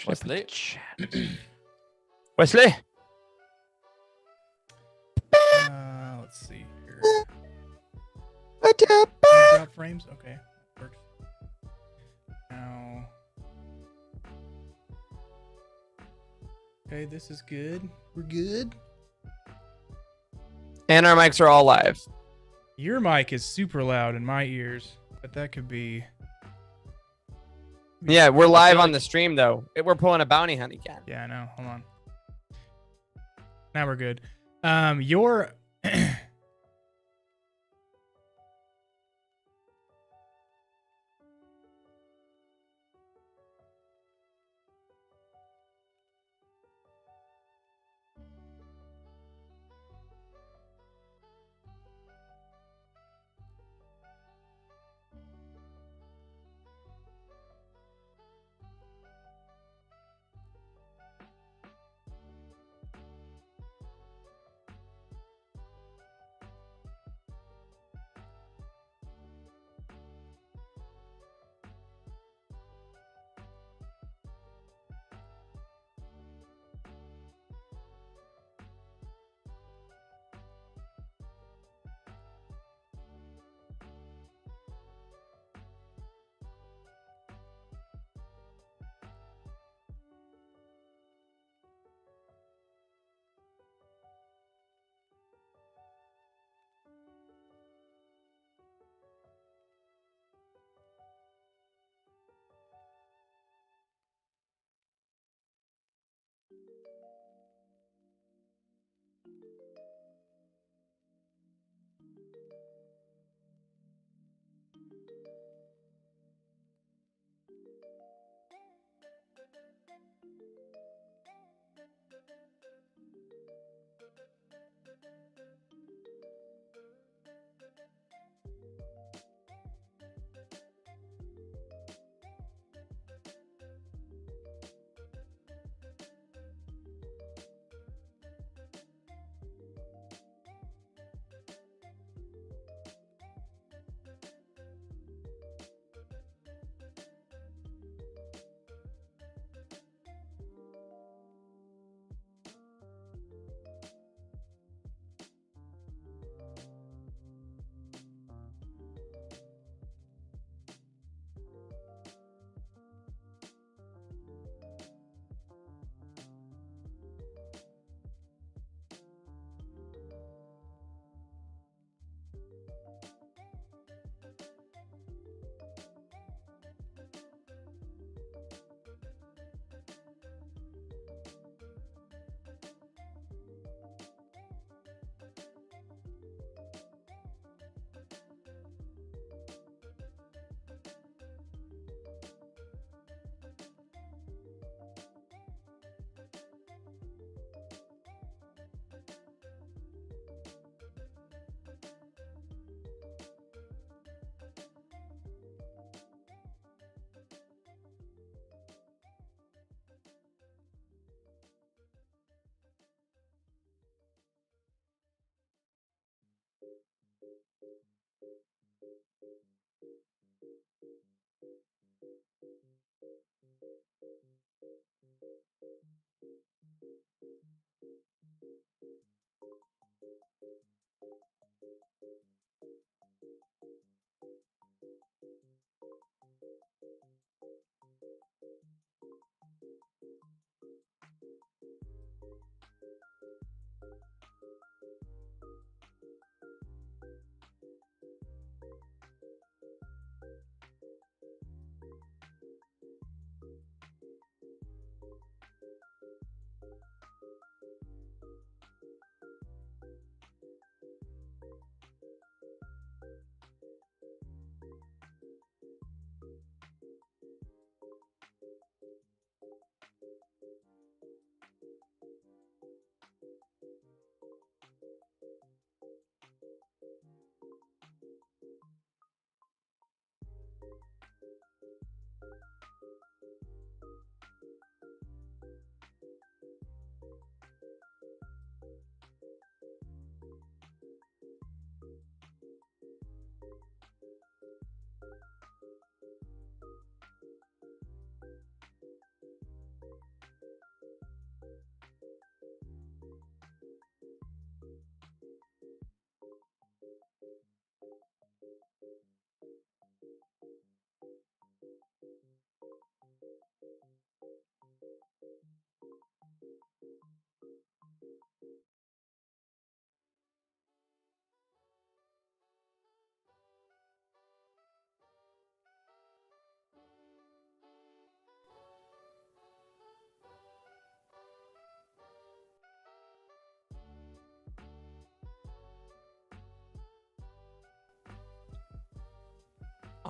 Wesley. Wesley. Let's see here. Drop frames. Okay, works. Now. Okay, this is good. We're good. And our mics are all live. Your mic is super loud in my ears, but that could be. Yeah, we're live on the stream though. We're pulling a bounty hunt again. Yeah, I know. Hold on. Now we're good. Your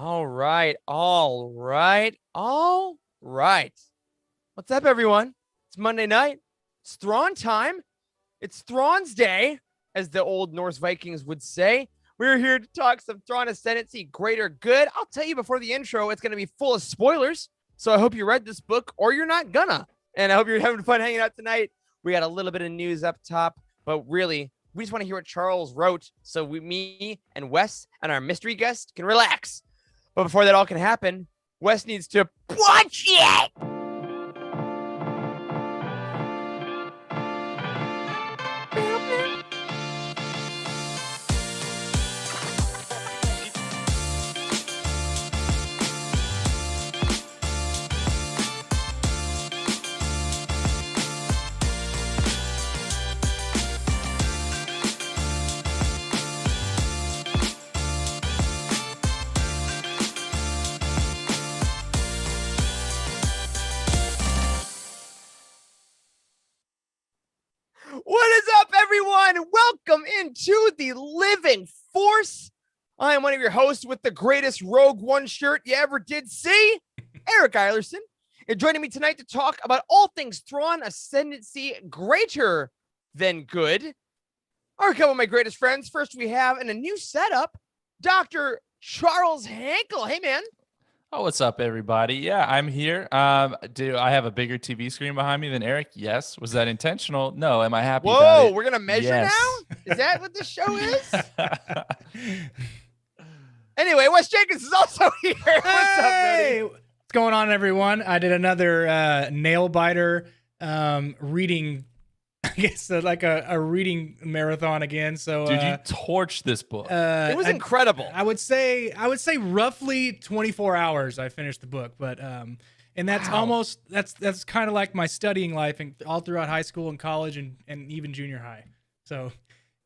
All right. What's up, everyone? It's Monday night. It's Thrawn time. It's Thrawn's day, as the old Norse Vikings would say. We're here to talk some Thrawn Ascendancy, greater good. I'll tell you before the intro, it's going to be full of spoilers. So I hope you read this book or you're not gonna. And I hope you're having fun hanging out tonight. We got a little bit of news up top, but really, we just want to hear what Charles wrote so me and Wes and our mystery guest can relax. But before that all can happen, Wes needs to watch it. What is up, everyone? Welcome into the Living Force. I am one of your hosts with the greatest Rogue One shirt you ever did see, Eric Eilerson. And joining me tonight to talk about all things Thrawn Ascendancy, greater than good, are a couple of my greatest friends. First, we have in a new setup, Dr. Charles Hankel. Hey, man. Oh, what's up, everybody? Yeah, I'm here. Do I have a bigger TV screen behind me than Eric? Yes. Was that intentional? No. Am I happy about Whoa, it? we're going to measure Yes. now? Is that what this show is? Anyway, Wes Jenkins is also here. What's up, Hey, buddy? what's going on, everyone? I did another nail biter reading, I guess, like a reading marathon again. So, Dude, you torched this book. It was incredible. I would say roughly 24 hours I finished the book, but and that's Wow. almost that's kind of like my studying life and all throughout high school and college and even junior high. So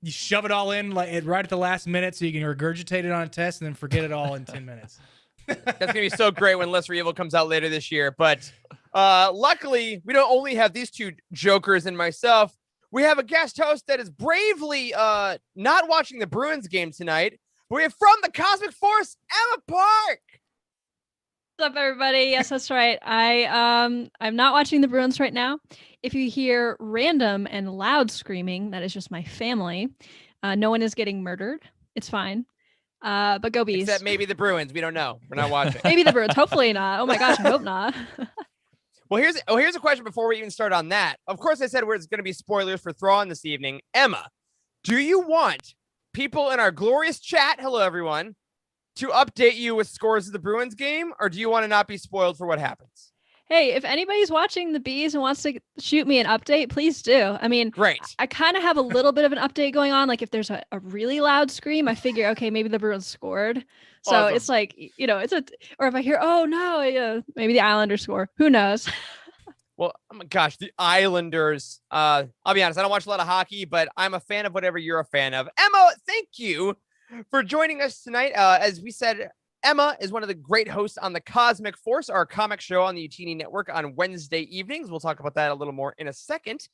you shove it all in like right at the last minute so you can regurgitate it on a test and then forget it all in 10 minutes. That's going to be so great when Lesser Evil comes out later this year. But luckily, we don't only have these two jokers and myself. We have a guest host that is bravely not watching the Bruins game tonight. We have from the Cosmic Force, Emma Park. What's up, everybody? Yes, that's right. I'm not watching the Bruins right now. If you hear random and loud screaming, that is just my family. No one is getting murdered. It's fine. But go Bees. Except maybe the Bruins. We don't know. We're not watching. Maybe the Bruins. Hopefully not. Oh my gosh, I hope not. Well, here's a question before we even start on that. Of course, I said it's going to be spoilers for Thrawn this evening. Emma, do you want people in our glorious chat, hello everyone, to update you with scores of the Bruins game, or do you want to not be spoiled for what happens? Hey, if anybody's watching the Bees and wants to shoot me an update, please do. I mean, Great. I kind of have a little bit of an update going on. Like if there's a really loud scream, I figure, okay, maybe the Bruins scored. So Awesome. it's like, or if I hear, oh no, maybe the Islanders score. Who knows? Well, oh my gosh, the Islanders. I'll be honest, I don't watch a lot of hockey, but I'm a fan of whatever you're a fan of. Emma, thank you for joining us tonight. As we said, Emma is one of the great hosts on the Cosmic Force, our comic show on the UTini Network on Wednesday evenings. We'll talk about that a little more in a second.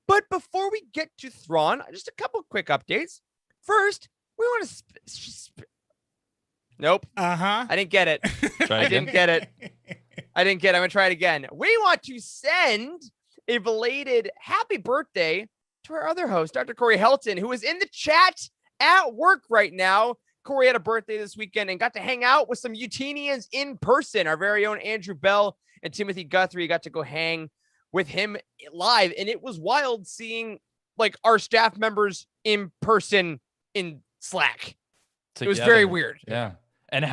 But before we get to Thrawn, just a couple quick updates. First, we want to... Nope. Uh-huh. I didn't get it. Try I again. didn't get it. I'm going to try it again. We want to send a belated happy birthday to our other host, Dr. Corey Helton, who is in the chat at work right now. Corey had a birthday this weekend and got to hang out with some Utinians in person. Our very own Andrew Bell and Timothy Guthrie got to go hang with him live. And it was wild seeing like our staff members in person in Slack. It was very Together. weird. Yeah. And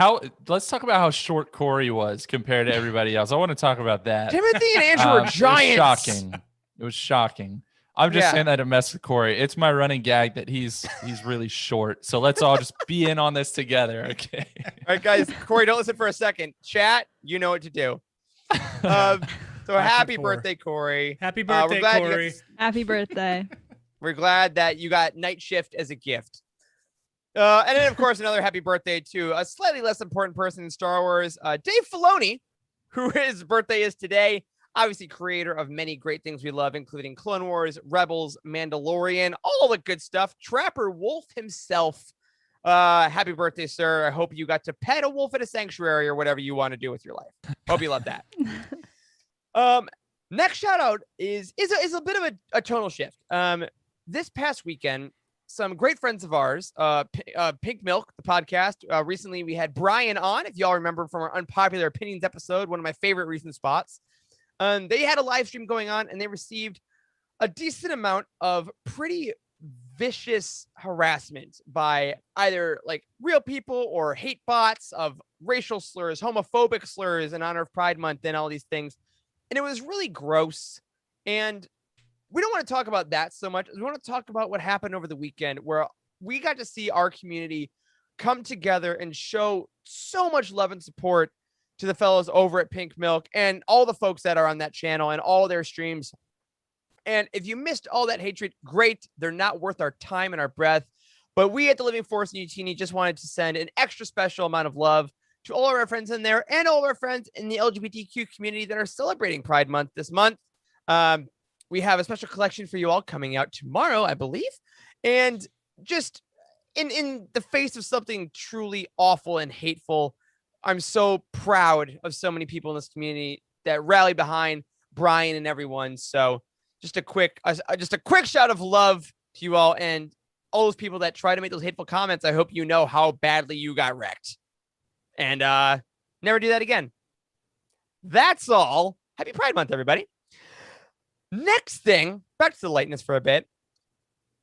let's talk about how short Corey was compared to everybody else. I want to talk about that. Timothy and Andrew were giants. It was shocking. It was shocking. I'm just Yeah. saying that to mess with Corey. It's my running gag that he's really short. So let's all just be in on this together, okay? All right, guys. Corey, don't listen for a second. Chat, you know what to do. So happy for. birthday, Corey. Happy We're birthday, glad you got Corey. to- Happy birthday. We're glad that you got night shift as a gift. And then, of course, another happy birthday to a slightly less important person in Star Wars, Dave Filoni, who his birthday is today. Obviously, creator of many great things we love, including Clone Wars, Rebels, Mandalorian, all the good stuff. Trapper Wolf himself. Happy birthday, sir. I hope you got to pet a wolf at a sanctuary or whatever you want to do with your life. Hope you love that. Next shout out is a bit of a tonal shift. This past weekend, some great friends of ours, Pink Milk, the podcast. Recently, we had Brian on. If y'all remember from our Unpopular Opinions episode, one of my favorite recent spots. They had a live stream going on, and they received a decent amount of pretty vicious harassment by either like real people or hate bots of racial slurs, homophobic slurs in honor of Pride Month, and all these things. And it was really gross. And we don't want to talk about that so much. We want to talk about what happened over the weekend, where we got to see our community come together and show so much love and support to the fellows over at Pink Milk and all the folks that are on that channel and all their streams. And if you missed all that hatred, great. They're not worth our time and our breath. But we at the Living Force and Utini just wanted to send an extra special amount of love to all of our friends in there and all of our friends in the LGBTQ community that are celebrating Pride Month this month. We have a special collection for you all coming out tomorrow, I believe. And just in the face of something truly awful and hateful, I'm so proud of so many people in this community that rally behind Brian and everyone. So just a quick shout of love to you all, and all those people that try to make those hateful comments. I hope you know how badly you got wrecked, and never do that again. That's all. Happy Pride Month, everybody. Next thing, back to the lightness for a bit.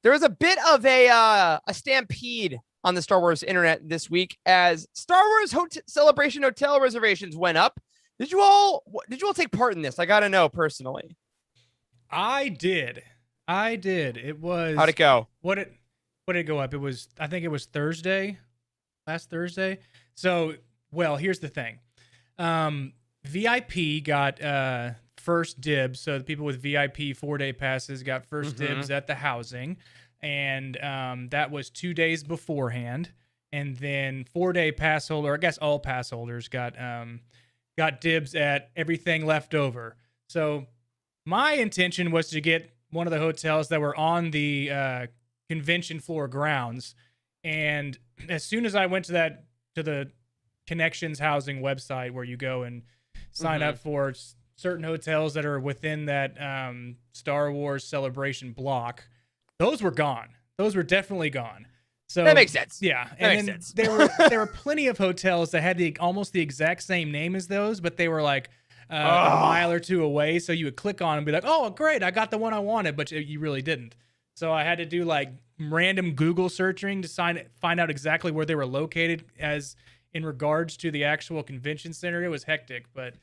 There was a bit of a stampede on the Star Wars internet this week as Star Wars Celebration hotel reservations went up. Did you all take part in this? I gotta know personally. I did. It was. How'd it go? What did it go up? I think it was last Thursday. So, well, here's the thing. VIP got first dibs. So the people with VIP 4-day passes got first dibs at the housing. And that was 2 days beforehand. And then 4-day pass holder, I guess all pass holders got dibs at everything left over. So my intention was to get one of the hotels that were on the convention floor grounds. And as soon as I went to the Connections Housing website where you go and sign up for certain hotels that are within that Star Wars Celebration block, those were gone. Those were definitely gone. So that makes sense. Yeah, that and makes then sense. there were plenty of hotels that had almost the exact same name as those, but they were like a mile or two away. So you would click on and be like, "Oh, great, I got the one I wanted," but you really didn't. So I had to do like random Google searching to find out exactly where they were located as in regards to the actual convention center. It was hectic, but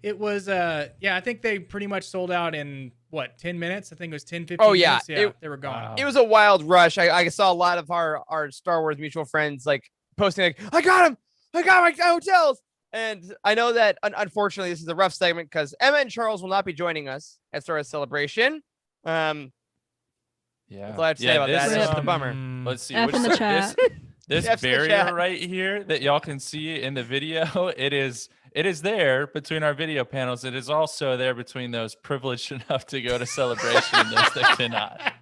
it was I think they pretty much sold out in 10 minutes? I think it was 10, 15 minutes. Yeah, they were gone. Wow. It was a wild rush. I saw a lot of our Star Wars mutual friends like posting like, I got my hotels. And I know that unfortunately this is a rough segment because Emma and Charles will not be joining us at Star Wars Celebration. Yeah. Glad to say about that. It's just a bummer. Let's see. F in the chat. This F's in the barrier chat. right here that y'all can see in the video, it is there between our video panels. It is also there between those privileged enough to go to Celebration and those that cannot.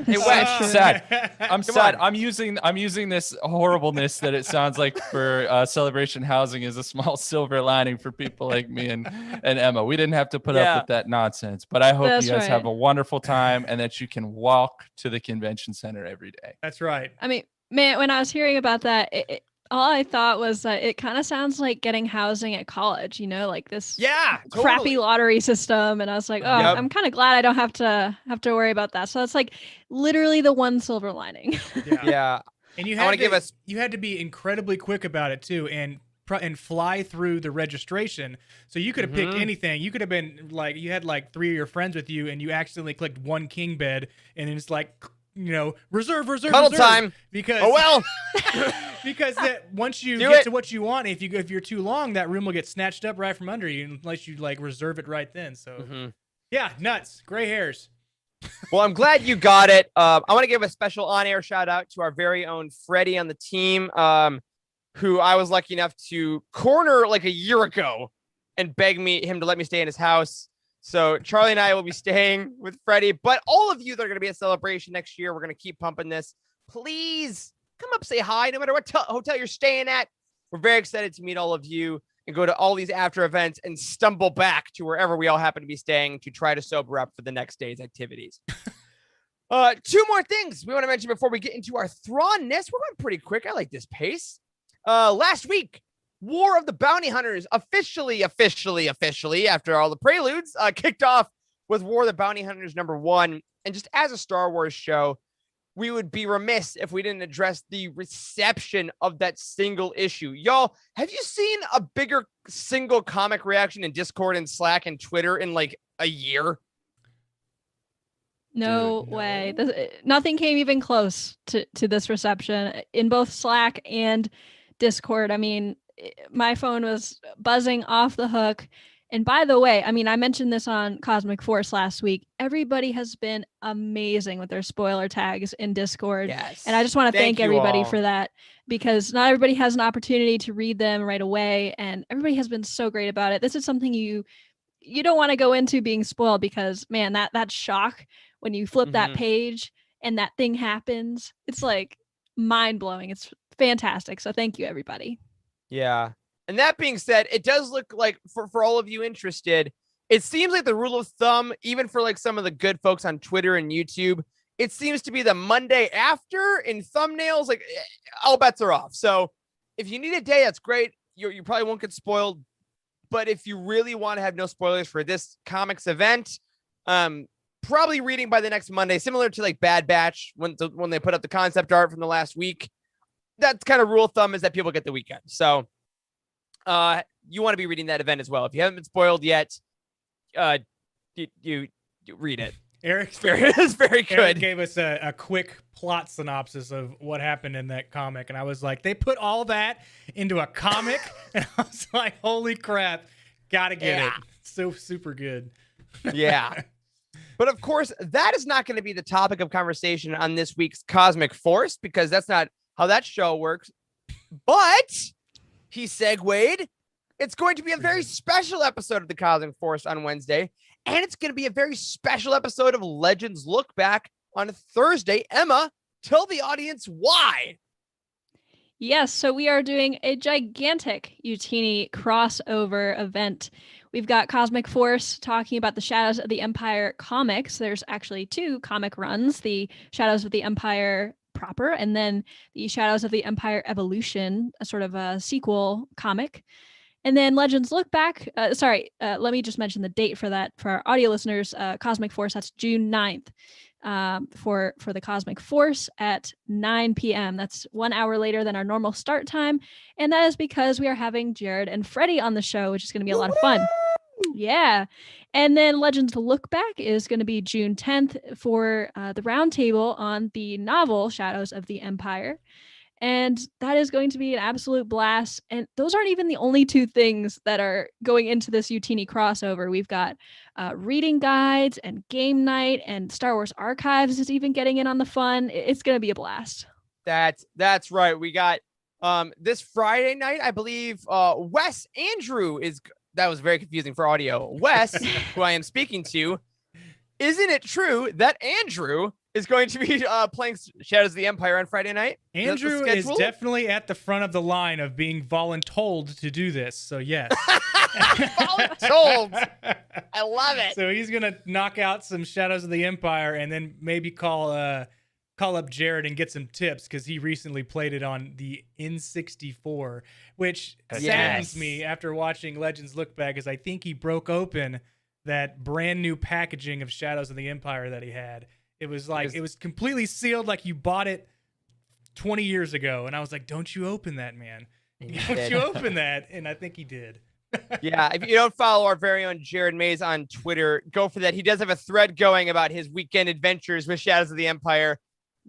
Hey, Wes. Sad. I'm sad. on. I'm using this horribleness that it sounds like for Celebration housing as a small silver lining for people like me and Emma. We didn't have to put up with that nonsense, but I hope That's you guys right. have a wonderful time and that you can walk to the convention center every day. That's right. I mean, man, when I was hearing about that, all I thought was that it kind of sounds like getting housing at college, like this crappy totally. lottery system. And I was like, oh, Yep. I'm kind of glad I don't have to worry about that. So that's like literally the one silver lining. Yeah. And you I wanna had give us- you had to be incredibly quick about it too, and fly through the registration. So you could have picked anything. You could have been like, you had like 3 of your friends with you, and you accidentally clicked one king bed, and it's like, reserve Cuddle time. because because that once you Do get it. to what you want, if you're too long, that room will get snatched up right from under you unless you like reserve it right then. So yeah, nuts, gray hairs. Well, I'm glad you got it. I want to give a special on-air shout out to our very own Freddie on the team, who I was lucky enough to corner like a year ago and beg him to let me stay in his house. So Charlie and I will be staying with Freddie, but all of you that are going to be at Celebration next year, we're going to keep pumping this. please come up, say hi, no matter what hotel you're staying at. We're very excited to meet all of you and go to all these after events and stumble back to wherever we all happen to be staying to try to sober up for the next day's activities. Two more things we want to mention before we get into our Thrawn-ness. We're going pretty quick. I like this pace. Last week, War of the Bounty Hunters officially, after all the preludes, kicked off with War of the Bounty Hunters #1. And just as a Star Wars show, we would be remiss if we didn't address the reception of that single issue. Y'all, have you seen a bigger single comic reaction in Discord and Slack and Twitter in like a year? No way. Nothing came even close to this reception in both Slack and Discord. I mean, my phone was buzzing off the hook. And by the way, I mean, I mentioned this on Cosmic Force last week. Everybody has been amazing with their spoiler tags in Discord. Yes. And I just want to thank everybody all for that, because not everybody has an opportunity to read them right away. And everybody has been so great about it. This is something you don't want to go into being spoiled, because man, that shock when you flip that page and that thing happens, it's like mind blowing. It's fantastic. So thank you, everybody. Yeah. And that being said, it does look like for all of you interested, it seems like the rule of thumb, even for like some of the good folks on Twitter and YouTube, it seems to be the Monday after in thumbnails. Like all bets are off. So if you need a day, that's great. You probably won't get spoiled. But if you really want to have no spoilers for this comics event, probably reading by the next Monday, similar to like Bad Batch when they put up the concept art from the last week. That's kind of rule of thumb, is that people get the weekend. So you want to be reading that event as well. If you haven't been spoiled yet, you read it. It's very good. Eric gave us a quick plot synopsis of what happened in that comic, and I was like, they put all that into a comic, and I was like, holy crap, gotta get it. So super good. Yeah. But of course, that is not going to be the topic of conversation on this week's Cosmic Force, because that's not how that show works. But he segued. It's going to be a very special episode of the Cosmic Force on Wednesday, and it's going to be a very special episode of Legends Look Back on Thursday. Emma, tell the audience why. Yes, so we are doing a gigantic Utini crossover event. We've got Cosmic Force talking about the Shadows of the Empire comics. There's actually 2 comic runs, the Shadows of the Empire proper, and then the Shadows of the Empire Evolution, a sort of a sequel comic. And then Legends Look Back. Let me just mention the date for that for our audio listeners. Cosmic Force, that's June 9th for the Cosmic Force at 9 p.m. That's 1 hour later than our normal start time. And that is because we are having Jared and Freddie on the show, which is going to be a lot of fun. Yeah. And then Legends Look Back is going to be June 10th for the Roundtable on the novel Shadows of the Empire. And that is going to be an absolute blast. And those aren't even the only 2 things that are going into this Utini crossover. We've got reading guides and game night, and Star Wars Archives is even getting in on the fun. It's going to be a blast. That's right. We got this Friday night, I believe, Wes Andrew is... That was very confusing for audio. Wes, who I am speaking to, isn't it true that Andrew is going to be playing Shadows of the Empire on Friday night? Andrew is definitely at the front of the line of being voluntold to do this. So yes. Voluntold. I love it. So he's going to knock out some Shadows of the Empire and then maybe call up Jared and get some tips, because he recently played it on the N64, which saddens me after watching Legends Look Back, as I think he broke open that brand new packaging of Shadows of the Empire that he had. It was like, it was completely sealed like you bought it 20 years ago. And I was like, don't you open that, man. Don't you open that. And I think he did. Yeah, if you don't follow our very own Jared Mays on Twitter, go for that. He does have a thread going about his weekend adventures with Shadows of the Empire.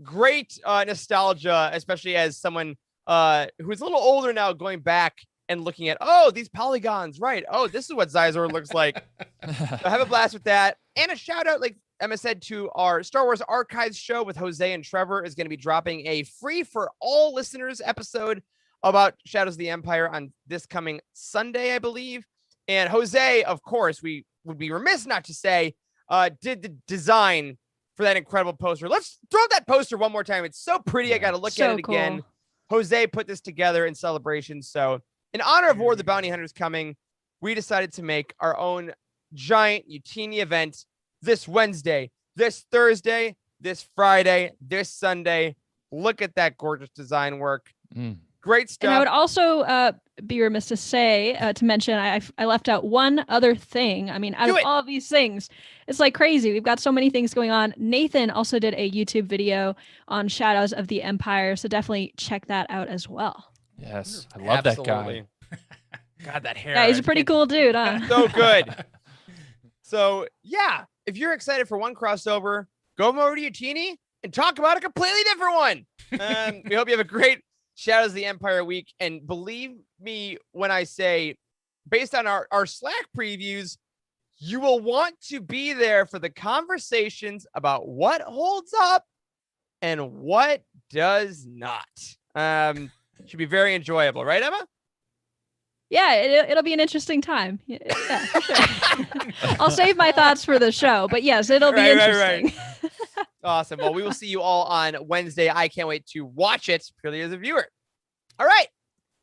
Great nostalgia, especially as someone who's a little older now, going back and looking at, oh, these polygons, right? Oh, this is what Xizor looks like. So have a blast with that. And a shout out, like Emma said, to our Star Wars Archives show with Jose and Trevor is going to be dropping a free for all listeners episode about Shadows of the Empire on this coming Sunday, I believe. And Jose, of course, we would be remiss not to say, did the design for that incredible poster. Let's throw that poster one more time. It's so pretty. I got to look at it again. Jose put this together in celebration. So in honor of War of the Bounty Hunters coming, we decided to make our own giant Utini event this Wednesday, this Thursday, this Friday, this Sunday. Look at that gorgeous design work. Great stuff. And I would also be remiss to mention, I left out one other thing. I mean, out of all of these things, it's like crazy. We've got so many things going on. Nathan also did a YouTube video on Shadows of the Empire, so definitely check that out as well. Yes, I love that guy. God, that hair. Yeah, he's a pretty cool dude, huh? So good. So, yeah, if you're excited for one crossover, go over to Utini and talk about a completely different one. We hope you have a great Shadows of the Empire week. And believe me when I say, based on our Slack previews, you will want to be there for the conversations about what holds up and what does not. Should be very enjoyable, right, Emma? Yeah, it'll be an interesting time. Yeah, for sure. I'll save my thoughts for the show, but yes, it'll be interesting. Right. Awesome. Well, we will see you all on Wednesday. I can't wait to watch it purely as a viewer. All right.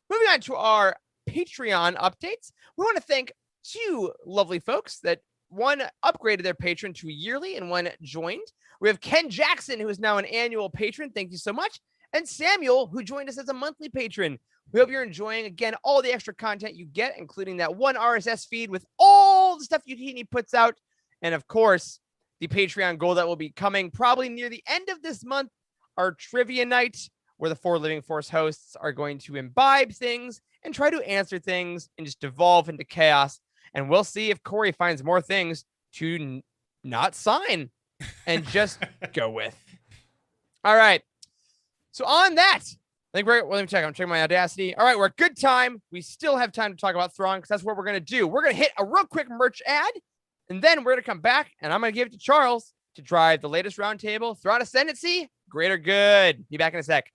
Moving on to our Patreon updates. We want to thank two lovely folks that one upgraded their patron to yearly and one joined. We have Ken Jackson, who is now an annual patron. Thank you so much. And Samuel, who joined us as a monthly patron. We hope you're enjoying, again, all the extra content you get, including that one RSS feed with all the stuff Utini puts out. And of course, the Patreon goal that will be coming probably near the end of this month, our trivia night, where the 4 Living Force hosts are going to imbibe things and try to answer things and just devolve into chaos. And we'll see if Corey finds more things to not sign and just go with. All right. So on that, I think let me check. I'm checking my Audacity. All right, we're at good time. We still have time to talk about Thrawn because that's what we're going to do. We're going to hit a real quick merch ad, and then we're going to come back, and I'm going to give it to Charles to drive the latest roundtable, Thrawn Ascendancy, greater good. Be back in a sec.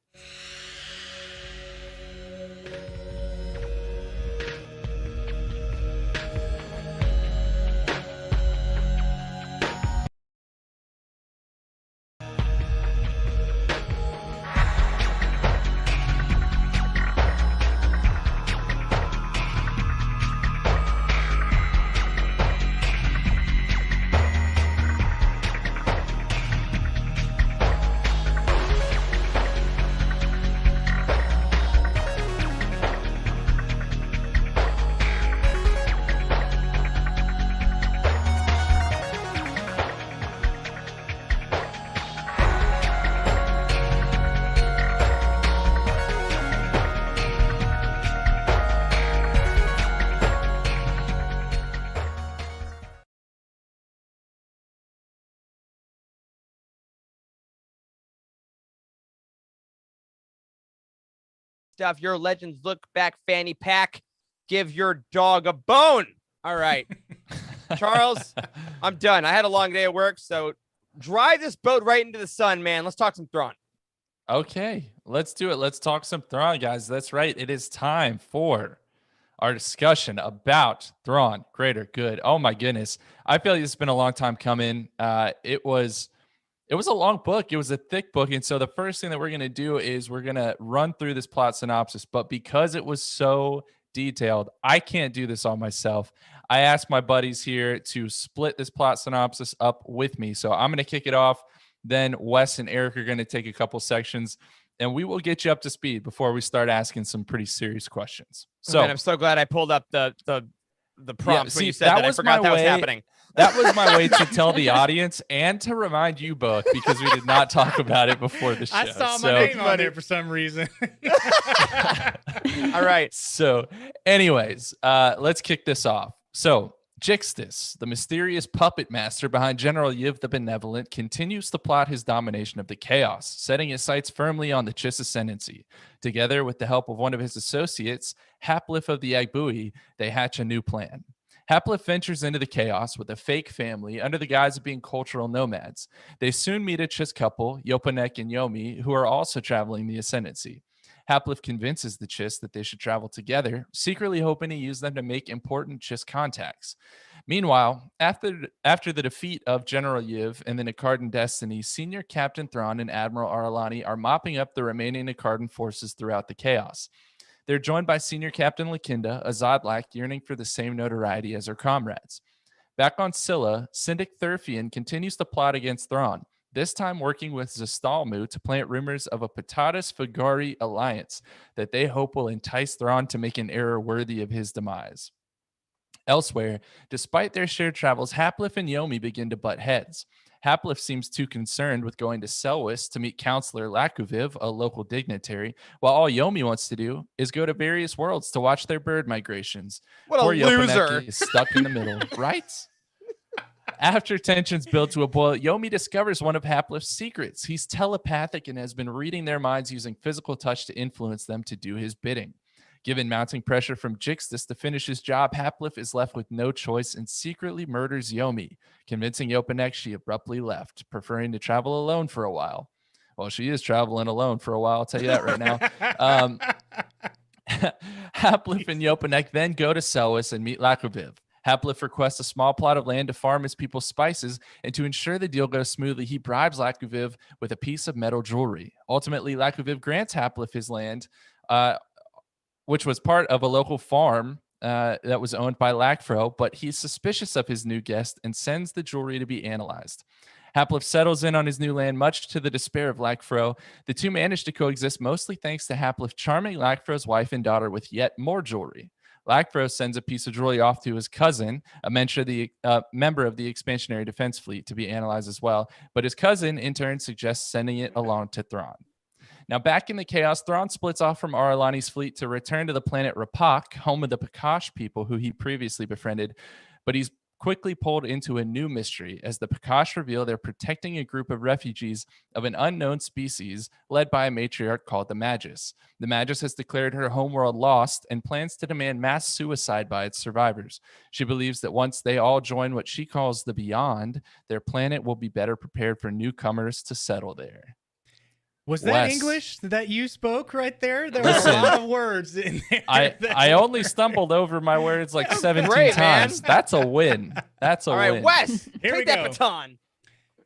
Stuff. Your Legends Look Back fanny pack. Give your dog a bone. All right. Charles, I'm done. I had a long day at work, so drive this boat right into the sun, man. Let's talk some Thrawn. Okay, let's do it. Let's talk some Thrawn, guys. That's right. It is time for our discussion about Thrawn, greater good. Oh my goodness. I feel like it's been a long time coming. It was a long book. It was a thick book. And so the first thing that we're going to do is we're going to run through this plot synopsis. But because it was so detailed, I can't do this all myself. I asked my buddies here to split this plot synopsis up with me. So I'm going to kick it off. Then Wes and Eric are going to take a couple sections, and we will get you up to speed before we start asking some pretty serious questions. So man, I'm so glad I pulled up the prompt when you said that. I forgot that was happening. That was my way to tell the audience and to remind you both, because we did not talk about it before the show. I saw my name on there for some reason. All right. So anyways, let's kick this off. So Jixtus, the mysterious puppet master behind General Yiv the Benevolent, continues to plot his domination of the chaos, setting his sights firmly on the Chiss Ascendancy. Together with the help of one of his associates, Haplif of the Agbui, they hatch a new plan. Haplif ventures into the chaos with a fake family under the guise of being cultural nomads. They soon meet a Chiss couple, Yopanek and Yomi, who are also traveling the Ascendancy. Haplif convinces the Chiss that they should travel together, secretly hoping to use them to make important Chiss contacts. Meanwhile, after the defeat of General Yiv and the Nikardan Destiny, Senior Captain Thrawn and Admiral Aralani are mopping up the remaining Nikardan forces throughout the chaos. They're joined by Senior Captain Lakinda, a Zodlak yearning for the same notoriety as her comrades. Back on Scylla, Syndic Thurfian continues to plot against Thrawn, this time working with Zastalmu to plant rumors of a Patatus-Fagari alliance that they hope will entice Thrawn to make an error worthy of his demise. Elsewhere, despite their shared travels, Haplif and Yomi begin to butt heads. Haplif seems too concerned with going to Selwys to meet Counselor Lakuviv, a local dignitary, while all Yomi wants to do is go to various worlds to watch their bird migrations. What a Poor loser. Yopanek is stuck in the middle, right? After tensions build to a boil, Yomi discovers one of Haplif's secrets. He's telepathic and has been reading their minds using physical touch to influence them to do his bidding. Given mounting pressure from Jixtus to finish his job, Haplif is left with no choice and secretly murders Yomi, convincing Yopanek she abruptly left, preferring to travel alone for a while. Well, she is traveling alone for a while, I'll tell you that right now. Haplif and Yopanek then go to Selwys and meet Lakuviv. Haplif requests a small plot of land to farm his people's spices, and to ensure the deal goes smoothly, he bribes Lakuviv with a piece of metal jewelry. Ultimately, Lakuviv grants Haplif his land, which was part of a local farm that was owned by Lakfro, but he's suspicious of his new guest and sends the jewelry to be analyzed. Haplif settles in on his new land, much to the despair of Lakfro. The two manage to coexist mostly thanks to Haplif charming Lakfro's wife and daughter with yet more jewelry. Lakfro sends a piece of jewelry off to his cousin, a member of the Expansionary Defense Fleet, to be analyzed as well, but his cousin in turn suggests sending it along to Thrawn. Now, back in the chaos, Thrawn splits off from Aralani's fleet to return to the planet Rapak, home of the Pakash people who he previously befriended, but he's quickly pulled into a new mystery as the Pakash reveal they're protecting a group of refugees of an unknown species led by a matriarch called the Magus. The Magus has declared her homeworld lost and plans to demand mass suicide by its survivors. She believes that once they all join what she calls the Beyond, their planet will be better prepared for newcomers to settle there. Was that Wes. English that you spoke right there? There were Listen, a lot of words in there. I only stumbled over my words like 17 great, times. man. That's a win. That's a All right, win. Wes, Here we take that go. baton.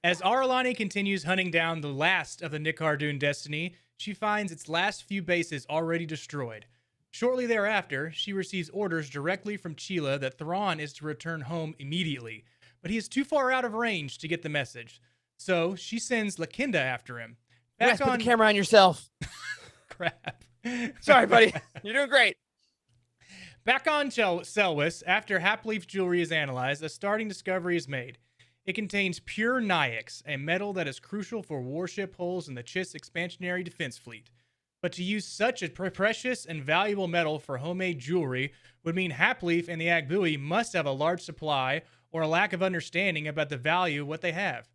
As Aralani continues hunting down the last of the Nikardoon Destiny, she finds its last few bases already destroyed. Shortly thereafter, she receives orders directly from Chila that Thrawn is to return home immediately, but he is too far out of range to get the message. So she sends Lakinda after him. Wes, put the camera on yourself. Crap. Sorry, buddy. You're doing great. Back on Selwys, after Haplif's jewelry is analyzed, a starting discovery is made. It contains pure Nyx, a metal that is crucial for warship hulls in the Chiss Expansionary Defense Fleet. But to use such a precious and valuable metal for homemade jewelry would mean Haplif and the Agbui must have a large supply or a lack of understanding about the value of what they have.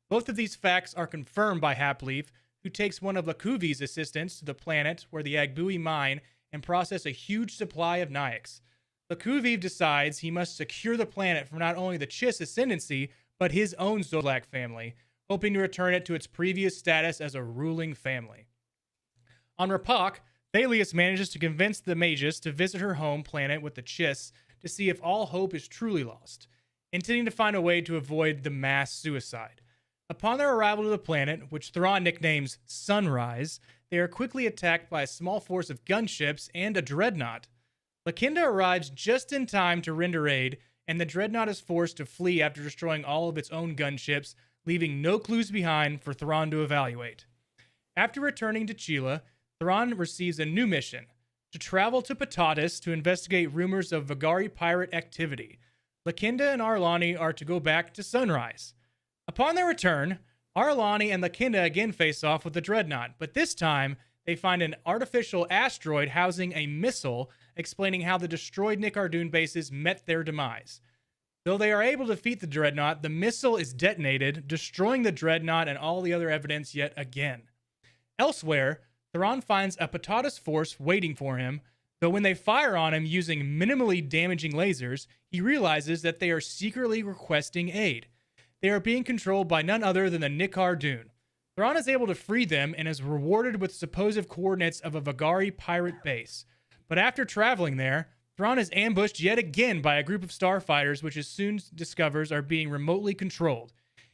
Both of these facts are confirmed by Haplif, who takes one of Lakuvi's assistants to the planet where the Agbui mine and process a huge supply of Nyx. Lakuvi decides he must secure the planet from not only the Chiss Ascendancy, but his own Zodlak family, hoping to return it to its previous status as a ruling family. On Rapak, Thalius manages to convince the Magus to visit her home planet with the Chiss to see if all hope is truly lost, intending to find a way to avoid the mass suicide. Upon their arrival to the planet, which Thrawn nicknames Sunrise, they are quickly attacked by a small force of gunships and a dreadnought. Lakinda arrives just in time to render aid, and the dreadnought is forced to flee after destroying all of its own gunships, leaving no clues behind for Thrawn to evaluate. After returning to Chila, Thrawn receives a new mission, to travel to Patatus to investigate rumors of Vagari pirate activity. Lakinda and Aralani are to go back to Sunrise. Upon their return, Aralani and Lakinda again face off with the dreadnought, but this time they find an artificial asteroid housing a missile explaining how the destroyed Nikardoon bases met their demise. Though they are able to defeat the dreadnought, the missile is detonated, destroying the dreadnought and all the other evidence yet again. Elsewhere, Thrawn finds a Patatus force waiting for him, though when they fire on him using minimally damaging lasers, he realizes that they are secretly requesting aid. They are being controlled by none other than the Nikardoon. Thrawn is able to free them and is rewarded with supposed coordinates of a Vagari pirate base. But after traveling there, Thrawn is ambushed yet again by a group of starfighters, which he soon discovers are being remotely controlled.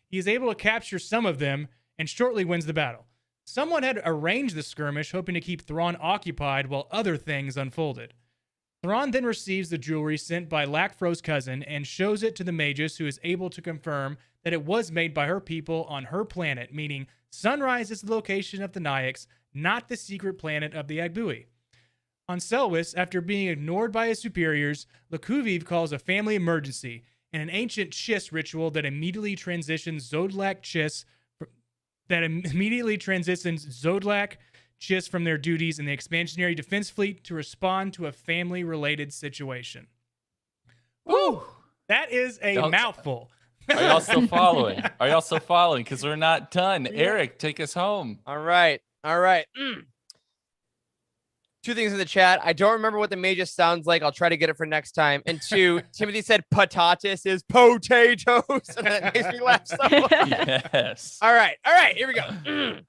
He is able to capture some of them and shortly wins the battle. Someone had arranged the skirmish, hoping to keep Thrawn occupied while other things unfolded. Thrawn then receives the jewelry sent by Lackfro's cousin and shows it to the Magus, who is able to confirm that it was made by her people on her planet, meaning Sunrise is the location of the Nayaks, not the secret planet of the Agbui. On Selwis, after being ignored by his superiors, Lakuviv calls a family emergency and an ancient Chiss ritual that immediately transitions Zodlak Chiss from their duties in the expansionary defense fleet to respond to a family-related situation. Woo! That is a mouthful. Are y'all still following? Are y'all still following? Because we're not done. Eric, take us home. All right. Two things in the chat. I don't remember what the Magus sounds like. I'll try to get it for next time. And two, Timothy said patatas is potatoes. And that makes me laugh so much. Yes. All right. Here we go.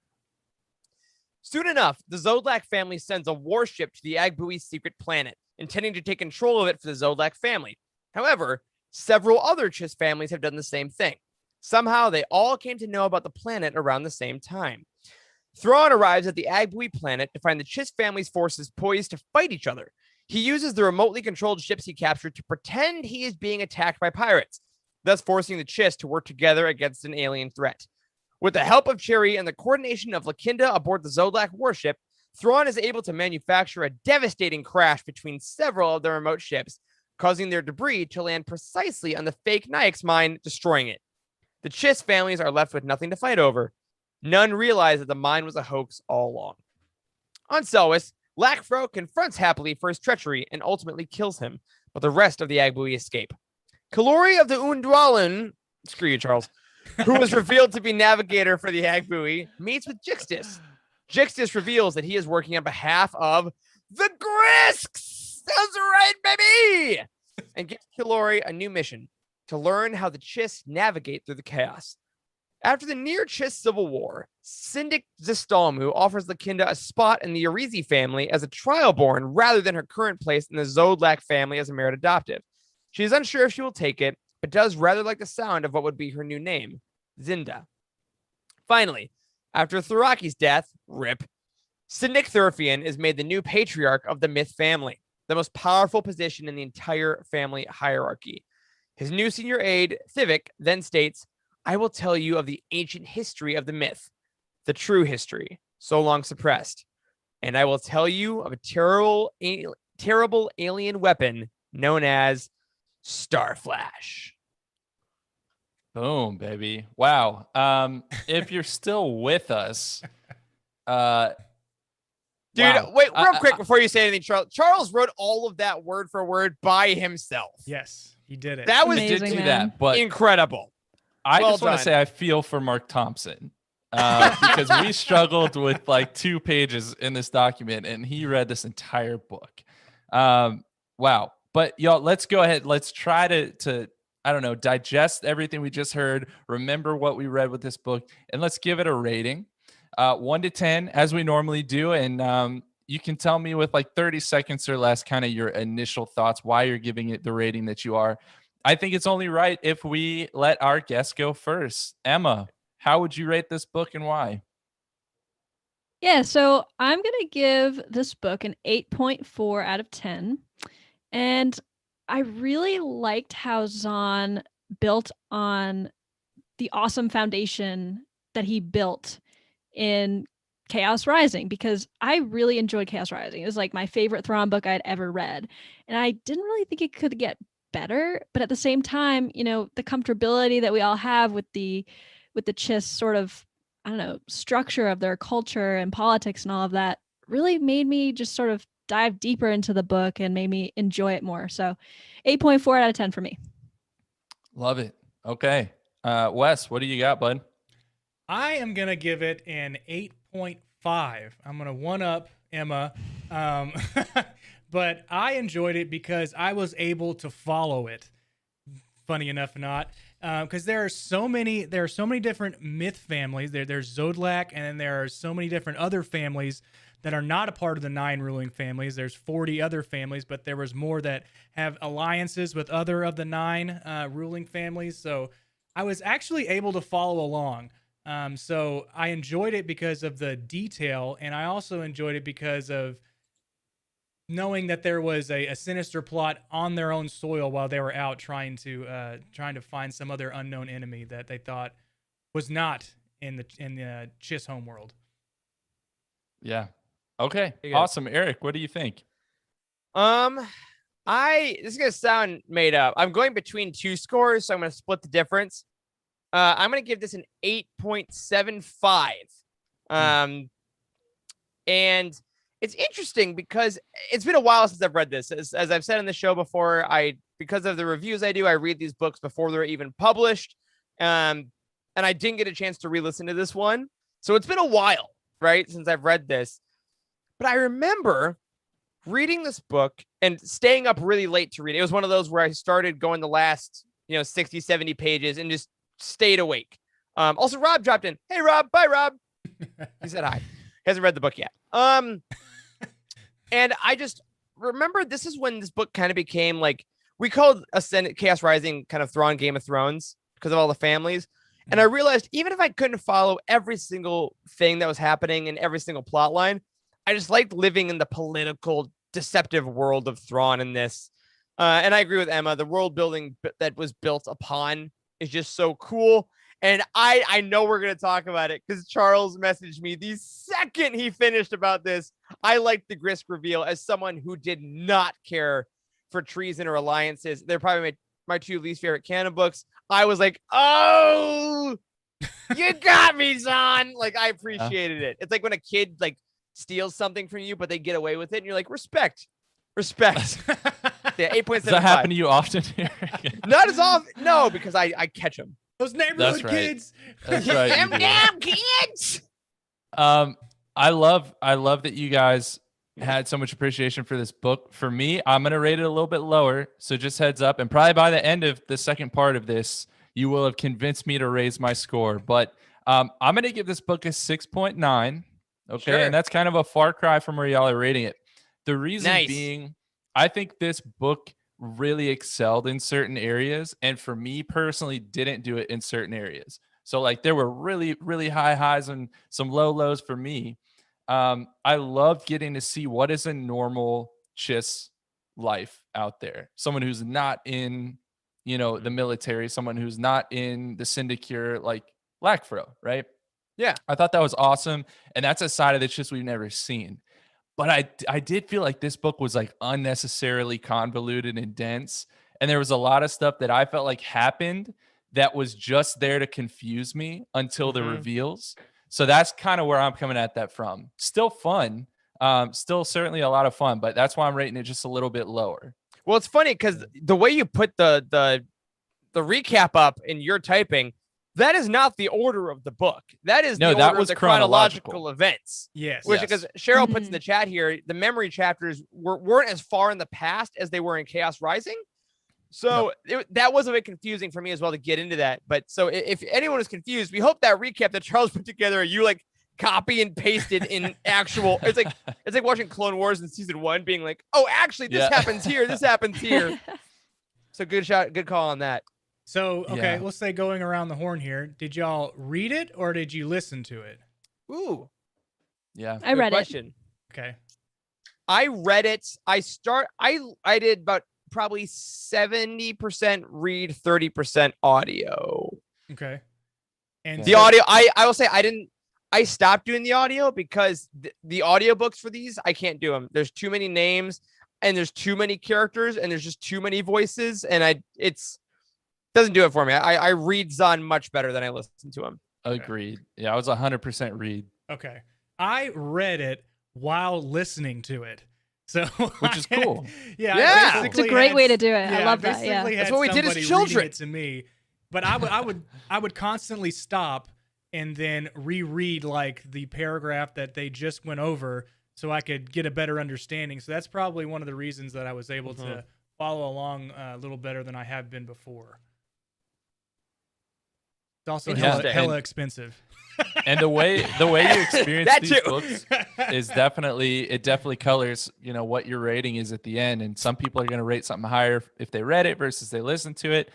Soon enough, the Zodlak family sends a warship to the Agbui's secret planet, intending to take control of it for the Zodlak family. However, several other Chiss families have done the same thing. Somehow, they all came to know about the planet around the same time. Thrawn arrives at the Agbui planet to find the Chiss family's forces poised to fight each other. He uses the remotely controlled ships he captured to pretend he is being attacked by pirates, thus forcing the Chiss to work together against an alien threat. With the help of Cherry and the coordination of Lakinda aboard the Zodlak warship, Thrawn is able to manufacture a devastating crash between several of the remote ships, causing their debris to land precisely on the fake Nayak's mine, destroying it. The Chiss families are left with nothing to fight over. None realize that the mine was a hoax all along. On Selwis, Lackfro confronts Happily for his treachery and ultimately kills him, but the rest of the Agbui escape. Kalori of the Undwalin, screw you, Charles, who was revealed to be navigator for the Agbui, meets with Jixtis. Jixtis reveals that he is working on behalf of the Grisks! Sounds right, baby! And gives Kalori a new mission, to learn how the Chiss navigate through the chaos. After the near-Chiss civil war, Syndic Zistalmu offers Lakinda a spot in the Urizi family as a trial-born rather than her current place in the Zodlak family as a merit adoptive. She is unsure if she will take it, but does rather like the sound of what would be her new name, Zinda. Finally, after Thuraki's death, RIP, Syndic Thurfian is made the new patriarch of the Myth family, the most powerful position in the entire family hierarchy. His new senior aide, Thivik, then states, I will tell you of the ancient history of the myth, the true history, so long suppressed. And I will tell you of a terrible alien weapon known as Starflash. Boom, baby. Wow. If you're still with us, Dude, wow. wait, real quick before you say anything, Charles. Charles wrote all of that word for word by himself. Yes, he did it. That was did Amazing, do man. that, but incredible. I Well just want done. to say I feel for Mark Thompson because we struggled with like 2 pages in this document, and he read this entire book. Wow. But y'all, let's go ahead. Let's try to I don't know, digest everything we just heard, remember what we read with this book, and let's give it a rating. 1 to 10, as we normally do. And you can tell me with like 30 seconds or less kind of your initial thoughts, why you're giving it the rating that you are. I think it's only right if we let our guests go first. Emma, how would you rate this book and why? Yeah, so I'm going to give this book an 8.4 out of 10. And I really liked how Zahn built on the awesome foundation that he built in Chaos Rising, because I really enjoyed Chaos Rising. It was like my favorite Thrawn book I'd ever read. And I didn't really think it could get better, but at the same time, you know, the comfortability that we all have with the Chiss sort of, I don't know, structure of their culture and politics and all of that really made me just sort of dive deeper into the book and made me enjoy it more. So 8.4 out of 10 for me. Love it. Okay. Wes, what do you got, bud? I am going to give it an 8.5. I'm going to one up Emma. But I enjoyed it because I was able to follow it funny enough or not, because there are so many different myth families. There's Zodlak, and then there are so many different other families that are not a part of the 9 ruling families. There's 40 other families, but there was more that have alliances with other of the 9 ruling families. So I was actually able to follow along. So I enjoyed it because of the detail, and I also enjoyed it because of knowing that there was a sinister plot on their own soil while they were out trying to find some other unknown enemy that they thought was not in the Chiss homeworld. Yeah. Okay. Awesome. Eric, what do you think? This is gonna sound made up. I'm going between 2 scores, so I'm gonna split the difference. I'm gonna give this an 8.75. And it's interesting because it's been a while since I've read this. As I've said on the show before, because of the reviews I do, I read these books before they're even published. And I didn't get a chance to re-listen to this one. So it's been a while, right, since I've read this. But I remember reading this book and staying up really late to read it. It was one of those where I started going the last, 60, 70 pages and just stayed awake. Also, Rob dropped in. Hey, Rob. Bye, Rob. He said hi. He hasn't read the book yet. And I just remember this is when this book kind of became like, we called Chaos Rising kind of Thrawn Game of Thrones because of all the families. And I realized even if I couldn't follow every single thing that was happening in every single plot line, I just liked living in the political, deceptive world of Thrawn in this. And I agree with Emma. The world building that was built upon is just so cool. And I know we're going to talk about it because Charles messaged me the second he finished about this. I liked the Grisk reveal as someone who did not care for treason or alliances. They're probably my 2 least favorite canon books. I was like, oh, you got me, son. Like, I appreciated it. It's like when a kid steals something from you, but they get away with it. And you're like, respect. Yeah, 8.75. Does that happen to you often? Not as often. No, because I catch them. Those neighborhood kids. That's right. Them damn kids. I love that you guys had so much appreciation for this book. For me, I'm going to rate it a little bit lower. So just heads up. And probably by the end of the second part of this, you will have convinced me to raise my score. But I'm going to give this book a 6.9. Okay. Sure. And that's kind of a far cry from where y'all are rating it. The reason being, I think this book really excelled in certain areas. And for me personally, didn't do it in certain areas. So there were really, really high highs and some low lows for me. I loved getting to see what is a normal Chiss life out there. Someone who's not in, the military, someone who's not in the Syndicure, like Lackfro, right? Yeah. I thought that was awesome. And that's a side of the Chiss we've never seen. But I did feel like this book was unnecessarily convoluted and dense. And there was a lot of stuff that I felt like happened that was just there to confuse me until the reveals. So that's kind of where I'm coming at that from. Still fun. Still certainly a lot of fun, but that's why I'm rating it just a little bit lower. Well, it's funny because the way you put the recap up in your typing, that is not the order of the book. That is the order of the chronological events. Yes. Which, because Cheryl puts in the chat here, the memory chapters weren't as far in the past as they were in Chaos Rising. So that was a bit confusing for me as well to get into that. But so if anyone is confused, we hope that recap that Charles put together, you copy and pasted in actual. It's like watching Clone Wars in season 1, being like, oh, actually, this happens here. This happens here. So good call on that. So, okay, let's say going around the horn here. Did y'all read it or did you listen to it? Ooh. Yeah. I read it. Okay. I read it. I did about probably 70% read, 30% audio. Okay. And the audio, I will say I stopped doing the audio because the audiobooks for these, I can't do them. There's too many names and there's too many characters and there's just too many voices. And it's doesn't do it for me. I read Zahn much better than I listen to him. Agreed. Yeah, I was 100% read. Okay. I read it while listening to it. So which is cool. Yeah. It's a great way to do it. I love that. Yeah. That's what we did as children. It to me. But I would constantly stop and then reread the paragraph that they just went over so I could get a better understanding. So that's probably one of the reasons that I was able to follow along a little better than I have been before. It's also Interesting. hella expensive. And the way you experience That these too. books is definitely colors, what your rating is at the end. And some people are going to rate something higher if they read it versus they listen to it.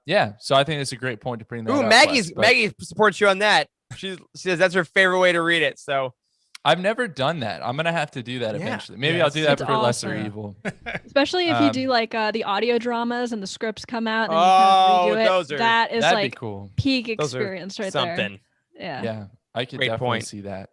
Yeah. So I think it's a great point to bring that Ooh, up. Maggie supports you on that. She says that's her favorite way to read it. So I've never done that. I'm gonna have to do that eventually. Maybe I'll do that it's for Lesser awesome. Evil. Especially if you do like the audio dramas and the scripts come out and you Oh, kind of redo those it. are- That is That'd be like cool. peak Those are experience right something. there. Yeah, I could Great definitely point. see that.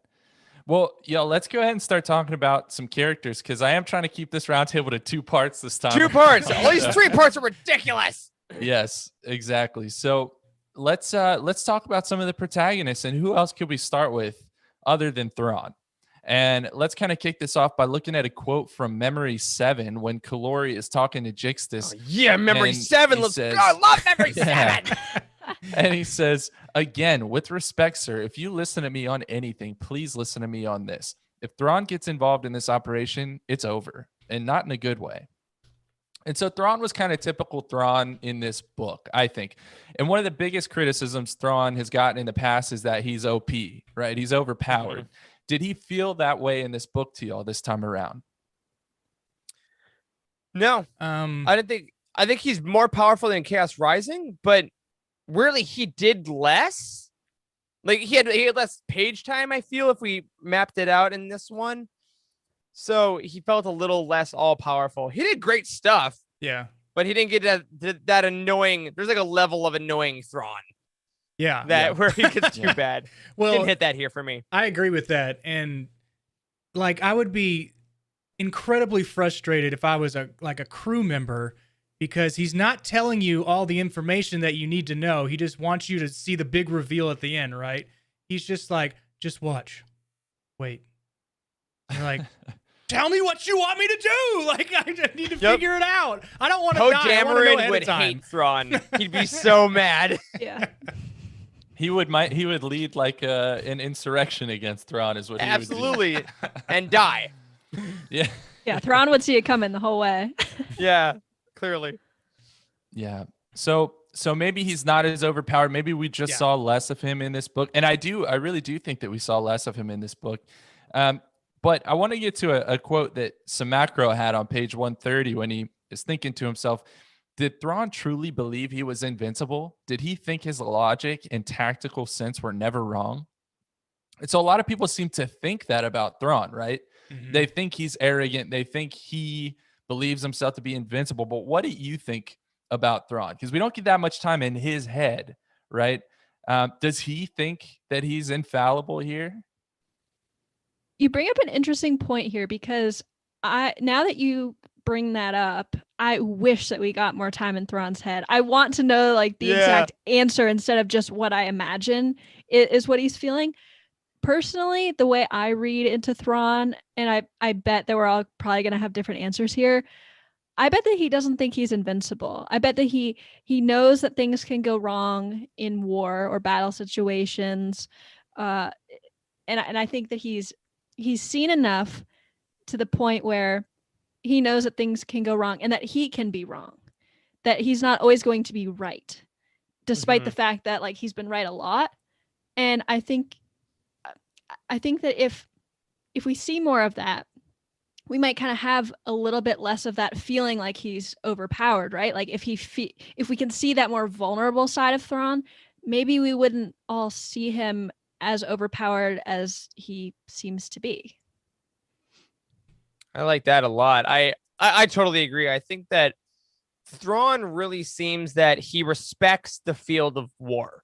Well, let's go ahead and start talking about some characters because I am trying to keep this roundtable to 2 parts this time. 2 parts. At least 3 parts are ridiculous. Yes, exactly. So let's talk about some of the protagonists and who else could we start with other than Thrawn? And let's kind of kick this off by looking at a quote from Memory 7 when Kalori is talking to Jixtus. Oh, yeah, Memory And 7. he Let's says- go. I love Memory Yeah. 7. And he says, again, with respect, sir, if you listen to me on anything, please listen to me on this. If Thrawn gets involved in this operation, it's over, and not in a good way. And so Thrawn was kind of typical Thrawn in this book, I think. And one of the biggest criticisms Thrawn has gotten in the past is that he's OP, right? He's overpowered. Did he feel that way in this book to y'all this time around? No, I think he's more powerful than Chaos Rising, but really he did less. Like he had less page time, I feel, if we mapped it out in this one. So he felt a little less all powerful. He did great stuff, Yeah. but he didn't get that annoying. There's like a level of annoying Thrawn Yeah. that where he gets too bad. Well, Didn't hit that here for me. I agree with that. And like I would be incredibly frustrated if I was a crew member because he's not telling you all the information that you need to know. He just wants you to see the big reveal at the end, right? He's just like, just watch. Wait. And you're like, tell me what you want me to do. Like I just need to figure it out. I don't want to die. I want to know Dameron ahead would of time. hate Thrawn. He'd be so mad. Yeah. He would lead like an insurrection against Thrawn is what he would Absolutely. And die. do. Yeah. Yeah. Thrawn would see it coming the whole way. Yeah, clearly. Yeah. So maybe he's not as overpowered. Maybe we just saw less of him in this book. And I really do think that we saw less of him in this book. But I want to get to a quote that Samacro had on page 130 when he is thinking to himself, did Thrawn truly believe he was invincible? Did he think his logic and tactical sense were never wrong? And so a lot of people seem to think that about Thrawn, right? Mhm. They think he's arrogant. They think he believes himself to be invincible. But what do you think about Thrawn? Because we don't get that much time in his head, right? Does he think that he's infallible here? You bring up an interesting point here because now that you bring that up, I wish that we got more time in Thrawn's head. I want to know like the exact answer instead of just what I imagine is what he's feeling. Personally, the way I read into Thrawn, and I bet that we're all probably going to have different answers here. I bet that he doesn't think he's invincible. I bet that he knows that things can go wrong in war or battle situations. And I think that he's seen enough to the point where he knows that things can go wrong and that he can be wrong, that he's not always going to be right, despite the fact that like he's been right a lot. And I think that if we see more of that, we might kind of have a little bit less of that feeling like he's overpowered, right? Like if we can see that more vulnerable side of Thrawn, maybe we wouldn't all see him as overpowered as he seems to be. I like that a lot. I totally agree. I think that Thrawn really seems that he respects the field of war,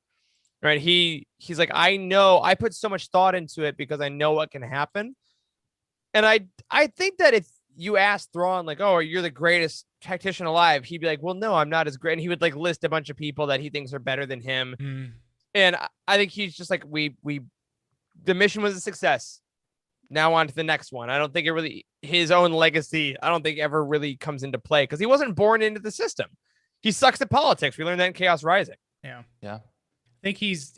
right? He's like, I know I put so much thought into it because I know what can happen. And I think that if you ask Thrawn, like, oh, you're the greatest tactician alive, he'd be like, well, no, I'm not as great. And he would like list a bunch of people that he thinks are better than him. Mm. And I think he's just like, the mission was a success. Now on to the next one. I don't think his own legacy, I don't think ever really comes into play because he wasn't born into the system. He sucks at politics. We learned that in Chaos Rising. Yeah. Yeah. I think he's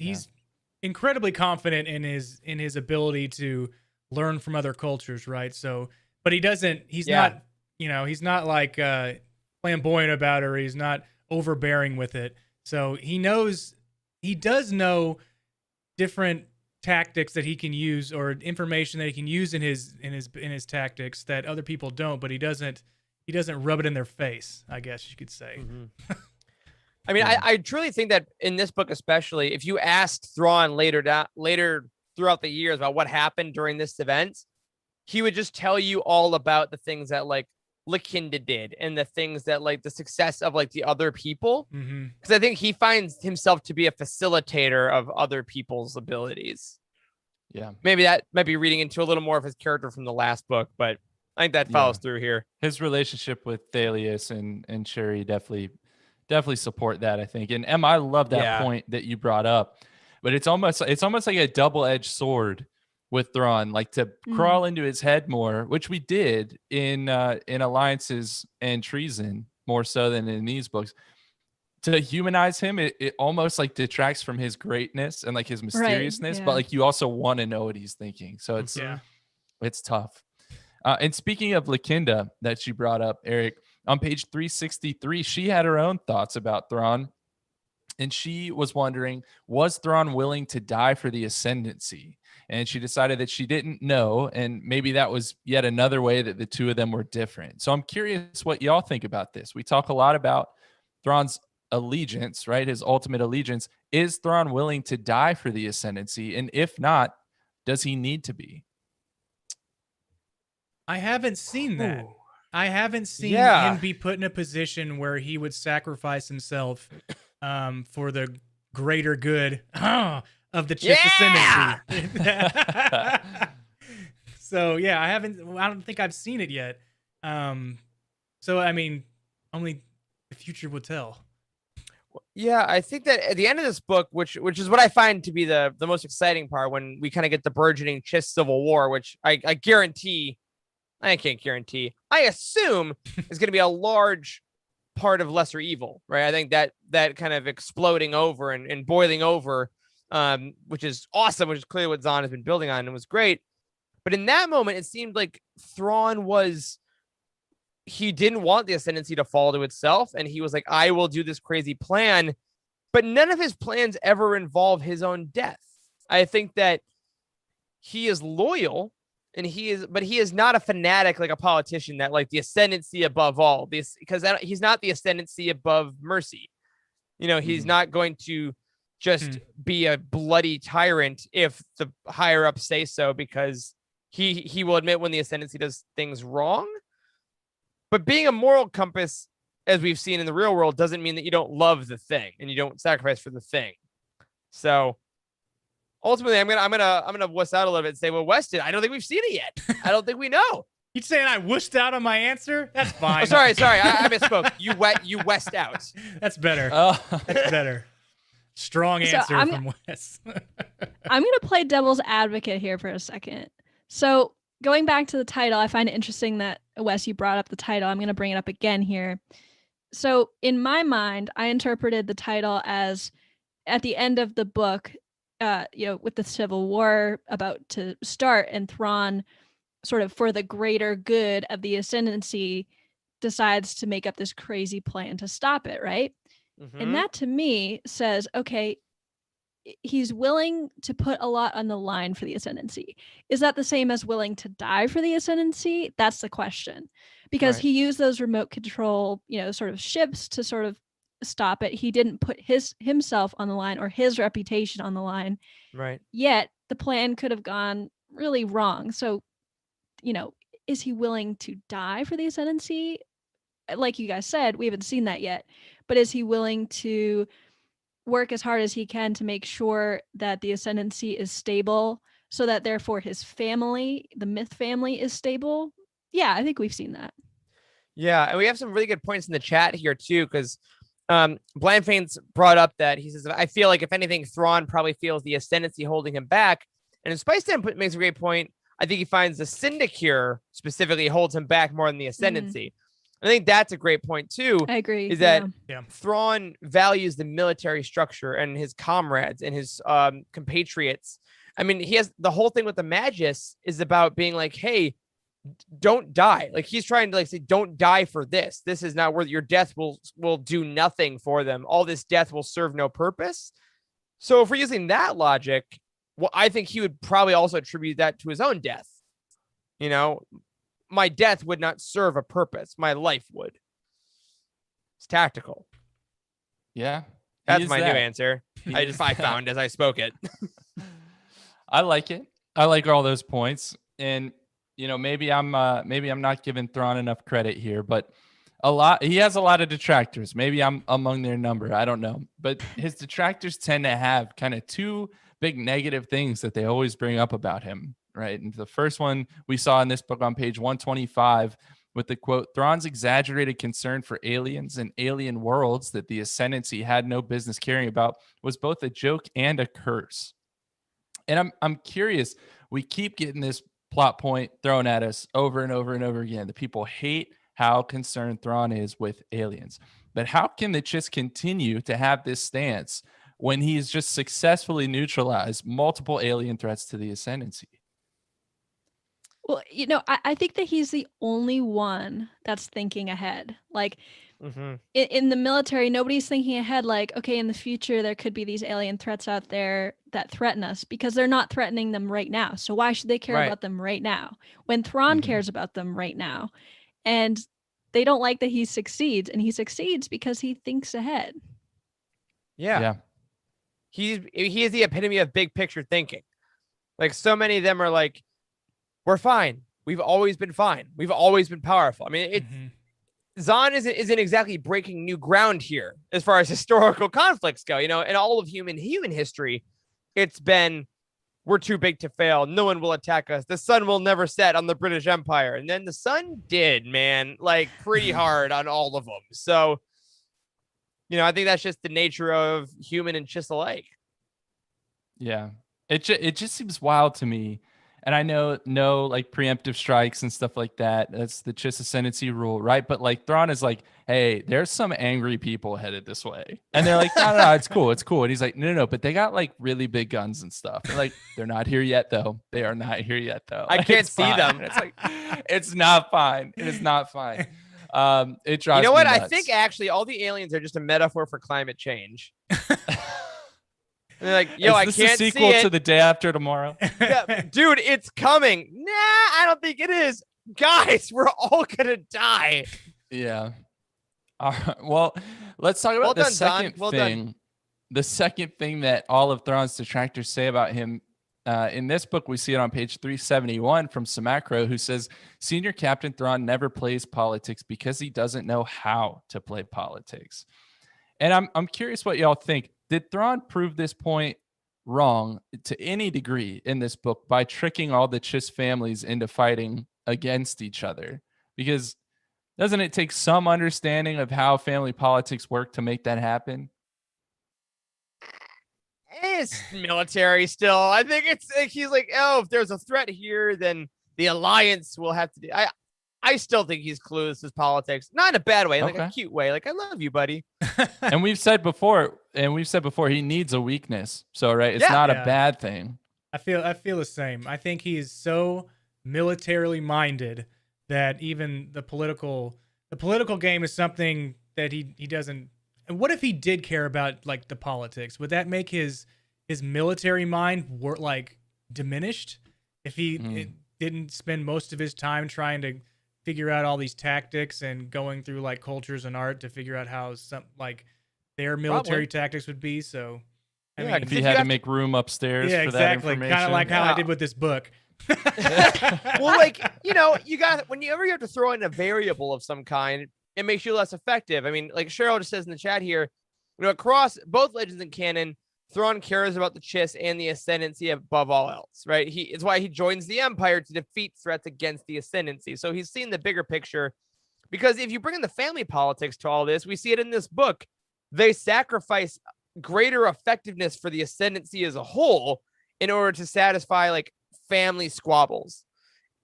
incredibly confident in his ability to learn from other cultures, right? So, but he's not, he's not like flamboyant about it, or he's not overbearing with it. So he knows he does know different tactics that he can use, or information that he can use in his tactics that other people don't, but he doesn't rub it in their face, I guess you could say. Mm-hmm. I mean, I truly think that in this book, especially, if you asked Thrawn later throughout the years about what happened during this event, he would just tell you all about the things that like Lakinda did and the things that like the success of like the other people. Because I think he finds himself to be a facilitator of other people's abilities. Yeah. Maybe that might be reading into a little more of his character from the last book, but I think that follows through here. His relationship with Thalius and Sherry definitely support that, I think. And Em, I love that point that you brought up, but it's almost like a double-edged sword with Thrawn, like to crawl into his head more, which we did in Alliances and Treason more so than in these books. To humanize him, it almost like detracts from his greatness and like his mysteriousness, but like you also want to know what he's thinking. So it's tough. And speaking of Lakinda that you brought up, Eric, on page 363, she had her own thoughts about Thrawn. And she was wondering, was Thrawn willing to die for the Ascendancy? And she decided that she didn't know. And maybe that was yet another way that the two of them were different. So I'm curious what y'all think about this. We talk a lot about Thrawn's allegiance, right? His ultimate allegiance. Is Thrawn willing to die for the Ascendancy? And if not, does he need to be? I haven't seen that. I haven't seen him be put in a position where he would sacrifice himself for the greater good of the Chiss Ascendancy. So I don't think I've seen it yet. So I mean, only the future will tell. Yeah, I think that at the end of this book, which is what I find to be the most exciting part, when we kind of get the burgeoning Chiss Civil War, which I guarantee, I can't guarantee, I assume is going to be a large part of Lesser Evil, right? I think that kind of exploding over and boiling over, which is awesome, which is clearly what Zahn has been building on and was great. But in that moment, it seemed like Thrawn he didn't want the Ascendancy to fall to itself. And he was like, I will do this crazy plan. But none of his plans ever involve his own death. I think that he is loyal, but he is not a fanatic like a politician that like the Ascendancy above all this, because he's not the Ascendancy above mercy. You know, he's not going to just be a bloody tyrant if the higher ups say so, because he will admit when the Ascendancy does things wrong. But being a moral compass, as we've seen in the real world, doesn't mean that you don't love the thing and you don't sacrifice for the thing. So ultimately, I'm gonna wuss out a little bit and say, well, Weston, I don't think we've seen it yet. I don't think we know. You saying I wussed out on my answer? That's fine. Oh, sorry, I misspoke. You west out. That's better. That's better. Strong answer from Wes. I'm gonna play devil's advocate here for a second. So going back to the title, I find it interesting that, Wes, you brought up the title. I'm going to bring it up again here. So in my mind, I interpreted the title as at the end of the book, with the Civil War about to start and Thrawn sort of for the greater good of the Ascendancy decides to make up this crazy plan to stop it, right? And that to me says, okay, he's willing to put a lot on the line for the Ascendancy. Is that the same as willing to die for the Ascendancy? That's the question. Because he used those remote control, sort of ships to sort of stop it. He didn't put himself on the line or his reputation on the line. Right. Yet the plan could have gone really wrong. So, is he willing to die for the Ascendancy? Like you guys said, we haven't seen that yet. But is he willing to work as hard as he can to make sure that the Ascendancy is stable so that therefore his family, the Myth family, is stable? Yeah, I think we've seen that. Yeah, and we have some really good points in the chat here too, because Blandfane's brought up that he says, I feel like if anything, Thrawn probably feels the Ascendancy holding him back. And Spice Dan makes a great point. I think he finds the Syndicure specifically holds him back more than the Ascendancy. I think that's a great point too. I agree. Is that Thrawn values the military structure and his comrades and his compatriots. I mean, he has the whole thing with the Magus is about being like, hey, don't die. Like he's trying to like say, don't die for this. This is not worth your death will do nothing for them. All this death will serve no purpose. So if we're using that logic, well, I think he would probably also attribute that to his own death. You know, my death would not serve a purpose. My life would. It's tactical. Yeah. That's my new answer. I found as I spoke it. I like it. I like all those points. And maybe I'm not giving Thrawn enough credit here, but he has a lot of detractors. Maybe I'm among their number. I don't know. But his detractors tend to have kind of two big negative things that they always bring up about him, right? And the first one we saw in this book on page 125 with the quote, Thrawn's exaggerated concern for aliens and alien worlds that the Ascendancy had no business caring about was both a joke and a curse. And I'm curious, we keep getting this plot point thrown at us over and over and over again. The people hate how concerned Thrawn is with aliens. But how can the Chiss continue to have this stance when he's just successfully neutralized multiple alien threats to the Ascendancy? Well, I think that he's the only one that's thinking ahead. Like in the military, nobody's thinking ahead. Like, okay, in the future, there could be these alien threats out there that threaten us because they're not threatening them right now. So why should they care about them right now when Thrawn cares about them right now? And they don't like that he succeeds, and he succeeds because he thinks ahead. Yeah. He is the epitome of big picture thinking. Like so many of them are like, we're fine. We've always been fine. We've always been powerful. I mean, Zahn isn't exactly breaking new ground here as far as historical conflicts go. In all of human history, it's been, we're too big to fail. No one will attack us. The sun will never set on the British Empire. And then the sun did, man, like pretty hard on all of them. So, I think that's just the nature of human and Chiss alike. Yeah. It just seems wild to me. And I know like preemptive strikes and stuff like that. That's the Chiss Ascendancy rule, right? But like Thrawn is like, hey, there's some angry people headed this way. And they're like, no, it's cool. It's cool. And he's like, no, but they got like really big guns and stuff. And like, they're not here yet, though. They are not here yet, though. I can't see them. And it's like, it's not fine. It is not fine. It drives me You know what? nuts. I think actually all the aliens are just a metaphor for climate change. And they're like, yo, I can't see it. Is this a sequel to The Day After Tomorrow? Yeah, dude, it's coming. Nah, I don't think it is. Guys, we're all going to die. Yeah. Well, let's talk about the second thing. The second thing that all of Thrawn's detractors say about him. In this book, we see it on page 371 from Samacro, who says, Senior Captain Thrawn never plays politics because he doesn't know how to play politics. And I'm curious what y'all think. Did Thrawn prove this point wrong to any degree in this book by tricking all the Chiss families into fighting against each other? Because doesn't it take some understanding of how family politics work to make that happen? It's military still. I think it's like he's like, oh, if there's a threat here, then the alliance will have to do. I still think he's clueless with politics, not in a bad way, like a cute way. Like, I love you, buddy. And we've said before, he needs a weakness. So, right, it's not a bad thing. I feel the same. I think he is so militarily minded that even the political game is something that he doesn't. And what if he did care about like the politics? Would that make his military mind like diminished? If he didn't spend most of his time trying to figure out all these tactics and going through like cultures and art to figure out how some like their military tactics would be. So I mean, if he had to make room upstairs for that information. Kind of like how I did with this book. Well, like, you got whenever you have to throw in a variable of some kind, it makes you less effective. I mean, like Cheryl just says in the chat here, across both Legends and canon, Thrawn cares about the Chiss and the Ascendancy above all else, right? It's why he joins the Empire to defeat threats against the Ascendancy. So he's seen the bigger picture, because if you bring in the family politics to all this, we see it in this book. They sacrifice greater effectiveness for the Ascendancy as a whole in order to satisfy like family squabbles.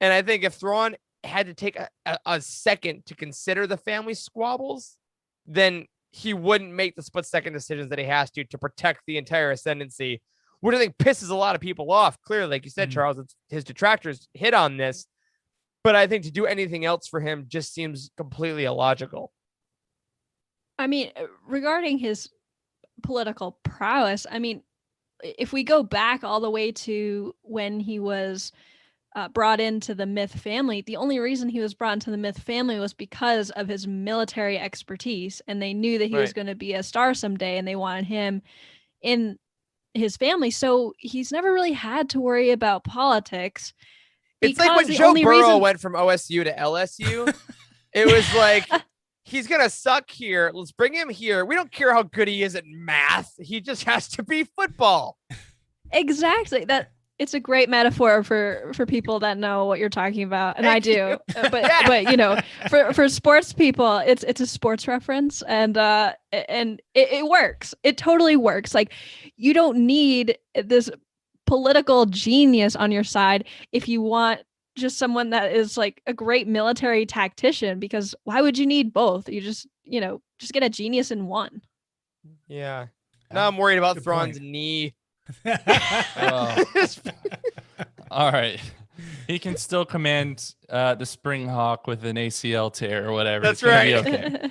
And I think if Thrawn had to take a second to consider the family squabbles, then he wouldn't make the split-second decisions that he has to protect the entire Ascendancy, which I think pisses a lot of people off. Clearly, like you said, Charles, his detractors hit on this, but I think to do anything else for him just seems completely illogical. I mean, regarding his political prowess, I mean, if we go back all the way to when he was brought into the Myth family, the only reason he was brought into the Myth family was because of his military expertise, and they knew that he was Right. going to be a star someday, and they wanted him in his family. So he's never really had to worry about politics. It's like because when the Joe only Burrow reason went from OSU to LSU. It was like, he's going to suck here. Let's bring him here. We don't care how good he is at math. He just has to be football. exactly that. It's a great metaphor for people that know what you're talking about, and Thank I do. you. But Yeah. but you know, for sports people, it's a sports reference, and it works. It totally works. Like, you don't need this political genius on your side if you want just someone that is like a great military tactician, because why would you need both? You just just get a genius in one. Yeah. Now I'm worried about Good Thrawn's point. knee. Well, all right. He can still command the Spring Hawk with an ACL tear or whatever. That's It's gonna be right. okay.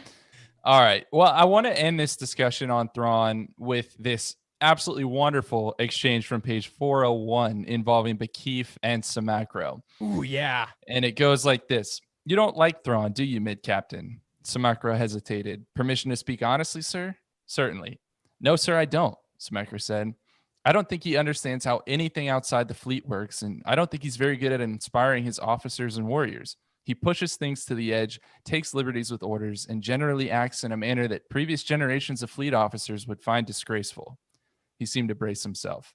All right. Well, I want to end this discussion on Thrawn with this absolutely wonderful exchange from page 401 involving Bakif and Samacro. Ooh, yeah. And it goes like this. You don't like Thrawn, do you, mid-captain? Samacro hesitated. Permission to speak honestly, sir? Certainly. No, sir, I don't, Samacro said. I don't think he understands how anything outside the fleet works, and I don't think he's very good at inspiring his officers and warriors. He pushes things to the edge, takes liberties with orders, and generally acts in a manner that previous generations of fleet officers would find disgraceful. He seemed to brace himself.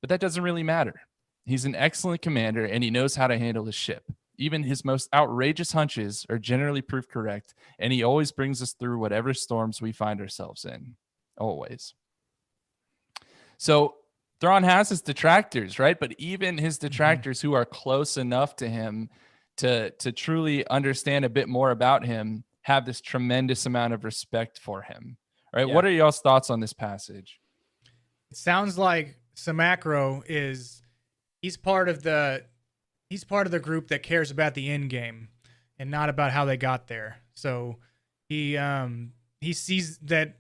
But that doesn't really matter. He's an excellent commander, and he knows how to handle his ship. Even his most outrageous hunches are generally proved correct, and he always brings us through whatever storms we find ourselves in. Always. So Thrawn has his detractors, right? But even his detractors who are close enough to him to truly understand a bit more about him have this tremendous amount of respect for him. Right? Yeah. What are y'all's thoughts on this passage? It sounds like Samacro he's part of the group that cares about the end game and not about how they got there. So he sees that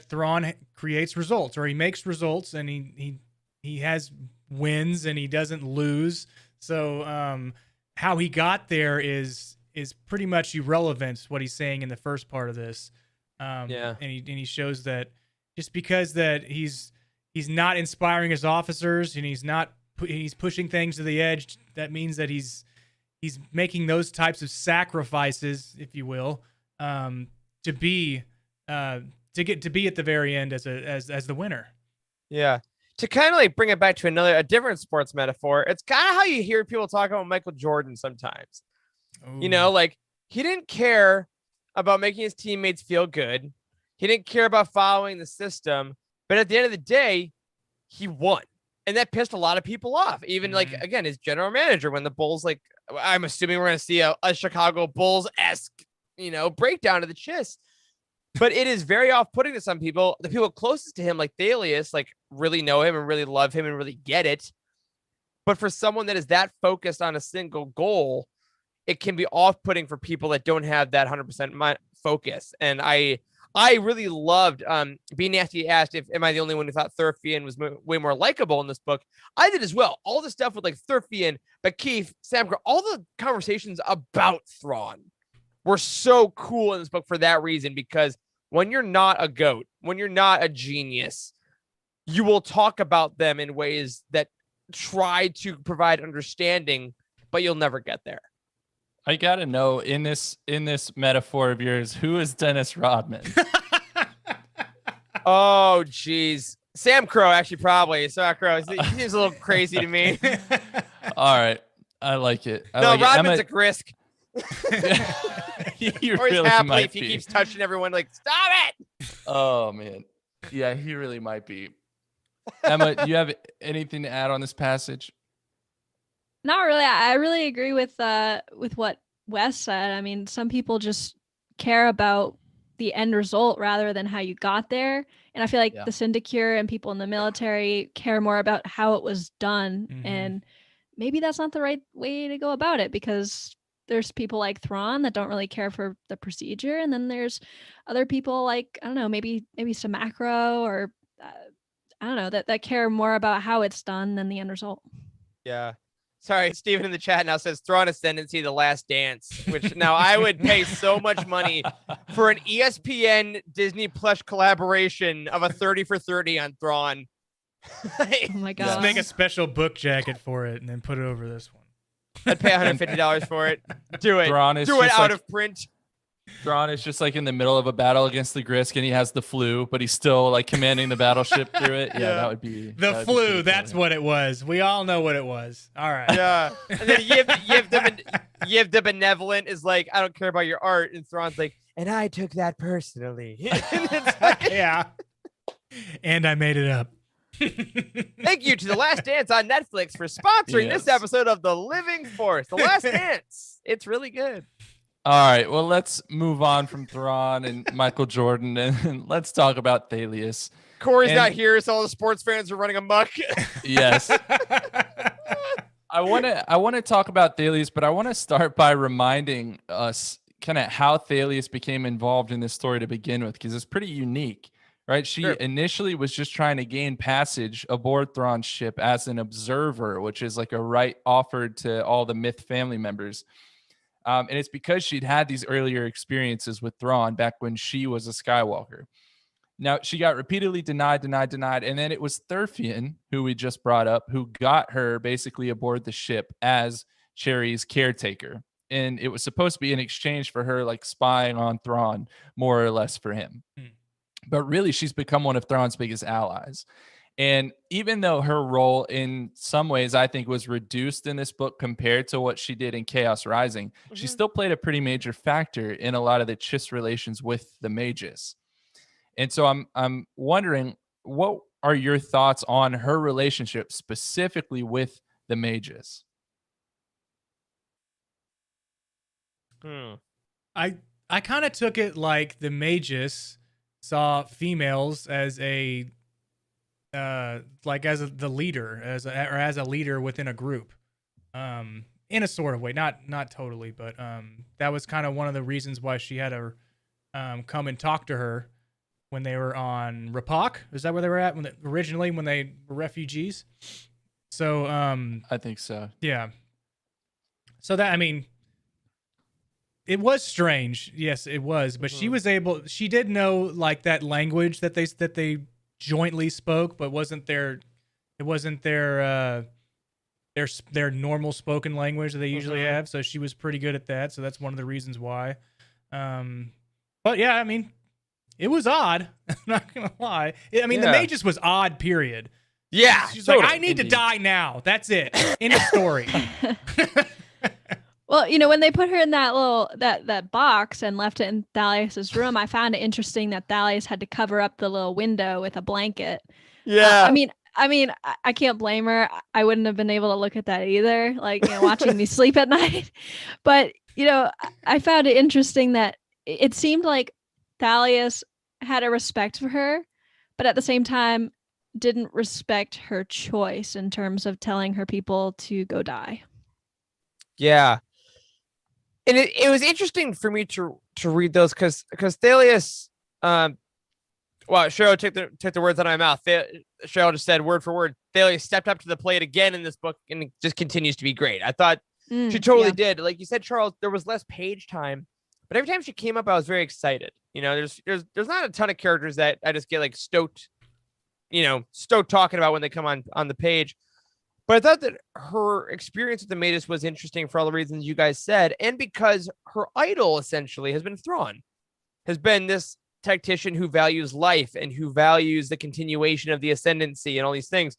Thrawn creates results, or he makes results, and he has wins and he doesn't lose. So how he got there is pretty much irrelevant, what he's saying in the first part of this. Yeah. And he shows that just because that he's not inspiring his officers and he's pushing things to the edge, that means that he's making those types of sacrifices, if you will, to be at the very end as the winner. Yeah. To kind of like bring it back to a different sports metaphor, it's kind of how you hear people talk about Michael Jordan sometimes. You know, like, he didn't care about making his teammates feel good. He didn't care about following the system. But at the end of the day, he won. And that pissed a lot of people off. Even like, again, his general manager, when the Bulls, like, I'm assuming we're going to see a Chicago Bulls-esque, breakdown of the Chiss. But it is very off-putting to some people. The people closest to him, like Thalius, like, really know him and really love him and really get it. But for someone that is that focused on a single goal, it can be off-putting for people that don't have that 100% focus. And I really loved being nasty asked if am I the only one who thought Thurfian was way more likable in this book. I did as well. All the stuff with like Thurfian, Bakif, Samcro, all the conversations about Thrawn were so cool in this book for that reason, because when you're not a goat, when you're not a genius, you will talk about them in ways that try to provide understanding, but you'll never get there. I gotta know, in this metaphor of yours, who is Dennis Rodman? Oh, geez. Sam Crow, actually, probably. Sam Crow. He seems a little crazy to me. All right. I like it. Rodman's a risk. He Or he's really happy might if he be. keeps touching everyone, like, stop it. Oh, man. Yeah, he really might be. Emma, do you have anything to add on this passage? Not really. I really agree with what Wes said. I mean, some people just care about the end result rather than how you got there. And I feel like the Syndicure and people in the military care more about how it was done. Mhm. And maybe that's not the right way to go about it, because there's people like Thrawn that don't really care for the procedure. And then there's other people like, I don't know, maybe Samacro, or I don't know, that care more about how it's done than the end result. Yeah. Sorry, Steven in the chat now says Thrawn Ascendancy, The Last Dance, which now I would pay so much money for an ESPN Disney Plus collaboration of a 30 for 30 on Thrawn. Oh my god. Just make a special book jacket for it and then put it over this one. I'd pay $150 for it. Do it. Thrawn is Do it just out like- of print. Thrawn is just like in the middle of a battle against the Grisk, and he has the flu, but he's still like commanding the battleship through it. Yeah, that would be The flu. That's what it was. We all know what it was. All right. Yeah. And then Yiv the Benevolent is like, I don't care about your art. And Thrawn's like, and I took that personally. And it's like, Yeah. And I made it up. thank you to The Last Dance on Netflix for sponsoring this episode of The Living Force. The Last Dance. It's really good. All right, well, let's move on from Thrawn and Michael Jordan, and let's talk about Thalius. Corey's not here, so all the sports fans are running amok. Yes. I want to talk about Thalius, but I want to start by reminding us kind of how Thalius became involved in this story to begin with, because it's pretty unique, right? She initially was just trying to gain passage aboard Thrawn's ship as an observer, which is like a right offered to all the Myth family members. And it's because she'd had these earlier experiences with Thrawn back when she was a Skywalker. Now, she got repeatedly denied. And then it was Thurfian, who we just brought up, who got her basically aboard the ship as Cherry's caretaker. And it was supposed to be in exchange for her like spying on Thrawn, more or less for him. But really, she's become one of Thrawn's biggest allies. And even though her role in some ways, I think, was reduced in this book compared to what she did in Chaos Rising, she still played a pretty major factor in a lot of the Chiss relations with the mages. And so I'm wondering, what are your thoughts on her relationship specifically with the mages? I kind of took it like the mages saw females as the leader, as a leader within a group, in a sort of way, not totally, but that was kind of one of the reasons why she had to come and talk to her when they were on Rapak. Is that where they were at originally when they were refugees? So I think so. Yeah. So that, I mean, it was strange. Yes, it was, but she did know like that language that they jointly spoke, but it wasn't their normal spoken language that they usually have. So she was pretty good at that. So that's one of the reasons why. But yeah, I mean, it was odd. I'm not gonna lie. I mean, the magus was odd. Period. Yeah, she's like, I need to die now. That's it. End of story. Well, when they put her in that little that box and left it in Thalius's room, I found it interesting that Thalius had to cover up the little window with a blanket. Yeah. I mean, I can't blame her. I wouldn't have been able to look at that either, like, watching me sleep at night. But, I found it interesting that it seemed like Thalius had a respect for her, but at the same time didn't respect her choice in terms of telling her people to go die. Yeah. And it was interesting for me to read those because Thalius, well, Cheryl took the words out of my mouth. Cheryl just said word for word, Thalius stepped up to the plate again in this book and it just continues to be great. I thought she totally did. Like you said, Charles, there was less page time, but every time she came up, I was very excited. There's not a ton of characters that I just get like stoked talking about when they come on the page. But I thought that her experience with the Magus was interesting for all the reasons you guys said, and because her idol essentially has been Thrawn, has been this tactician who values life and who values the continuation of the Ascendancy and all these things.